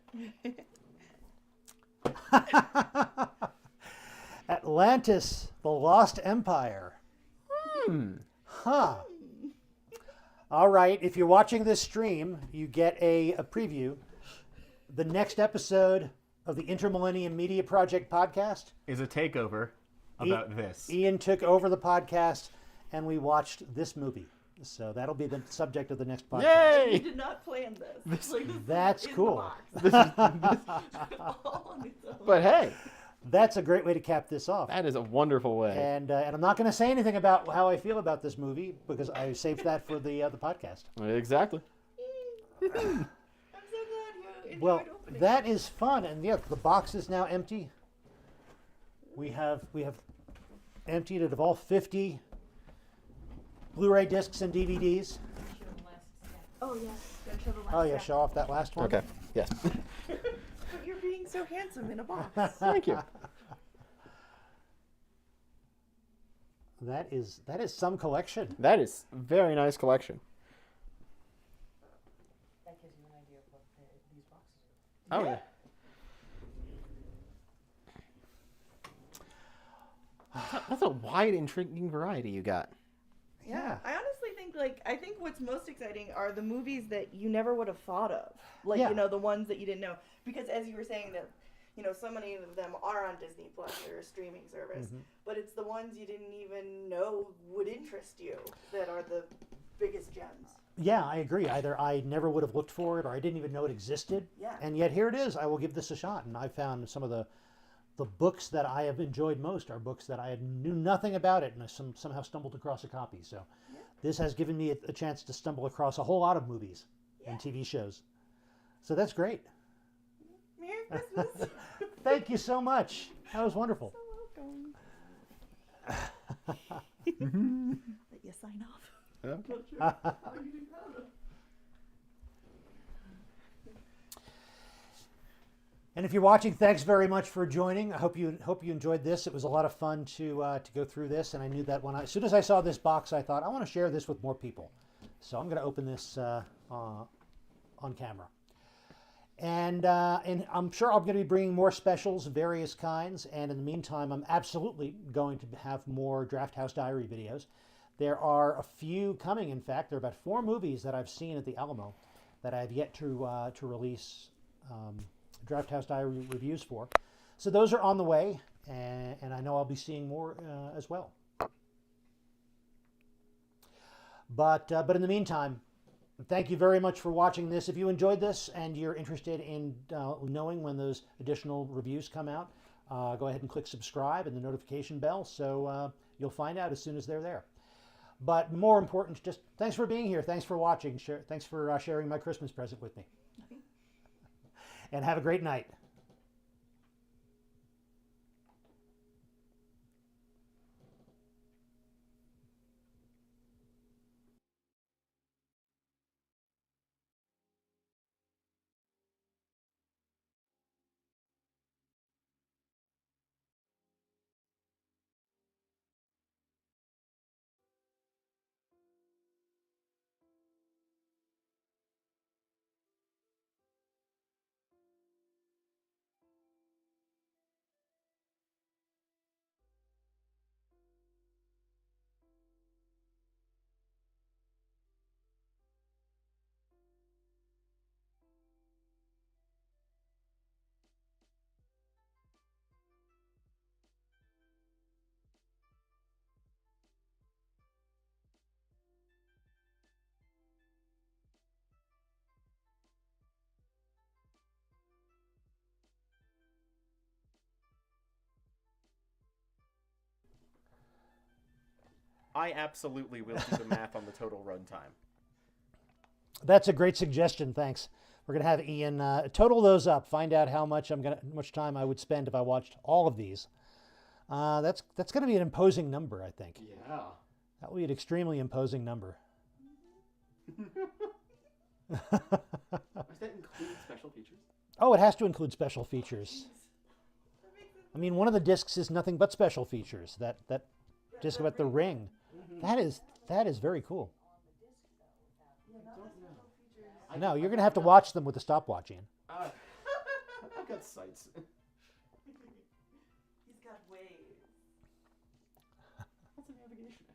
Atlantis, the Lost Empire. Huh. All right. If you're watching this stream, you get a preview. The next episode of the Intermillennium Media Project podcast Is a takeover about this. Ian took over the podcast, and we watched this movie. So that'll be the subject of the next podcast. You Yay! did not plan this. Like, this That's is in the cool. box. All on its own. But hey, That's a great way to cap this off. that is a wonderful way. And I'm not going to say anything about how I feel about this movie because I saved that for the podcast. Exactly. I'm so glad you enjoyed Well, opening. that is fun, and yeah, the box is now empty. We have emptied it of all 50 Blu-ray discs and DVDs. Oh, yes. Gotta show the last Oh yeah, set. show off that last one. Okay. Yes. But you're being so handsome in a box. Thank you. That is some collection. That is a very nice collection. That gives you an idea of what these boxes are. Oh yeah. That's a wide, intriguing variety you got. Yeah. I honestly think, I think what's most exciting are the movies that you never would have thought of. Like, Yeah. the ones that you didn't know. Because as you were saying that, so many of them are on Disney Plus or a streaming service. Mm-hmm. But it's the ones you didn't even know would interest you that are the biggest gems. Yeah, I agree. Either I never would have looked for it or I didn't even know it existed. Yeah. And yet here it is. I will give this a shot. And I found some of the books that I have enjoyed most are books that I knew nothing about it and I somehow stumbled across a copy. So this has given me a chance to stumble across a whole lot of movies and TV shows. So that's great. Merry Christmas. Thank you so much. That was wonderful. Welcome. Let you sign off. And if you're watching, thanks very much for joining. I hope you enjoyed this. It was a lot of fun to go through this, and I knew that as soon as I saw this box, I thought I want to share this with more people. So I'm going to open this on camera, and I'm sure I'm going to be bringing more specials of various kinds. And in the meantime, I'm absolutely going to have more Draft House Diary videos. There are a few coming. In fact, there are about 4 movies that I've seen at the Alamo that I have yet to release Draft House Diary reviews for. So those are on the way, and I know I'll be seeing more as well. But in the meantime, thank you very much for watching this. If you enjoyed this and you're interested in knowing when those additional reviews come out, go ahead and click subscribe and the notification bell so you'll find out as soon as they're there. But more important, just thanks for being here. Thanks for watching. Thanks for sharing my Christmas present with me. And have a great night. I absolutely will do the math on the total runtime. That's a great suggestion. Thanks. We're going to have Ian total those up, find out how much time I would spend if I watched all of these. That's going to be an imposing number, I think. Yeah. That will be an extremely imposing number. Does that include special features? Oh, it has to include special features. I mean, one of the discs is nothing but special features. That disc about the ring. That is very cool. No, you're going to have to watch them with a stopwatch, Ian. I've got sights. He's got waves. What's a navigation?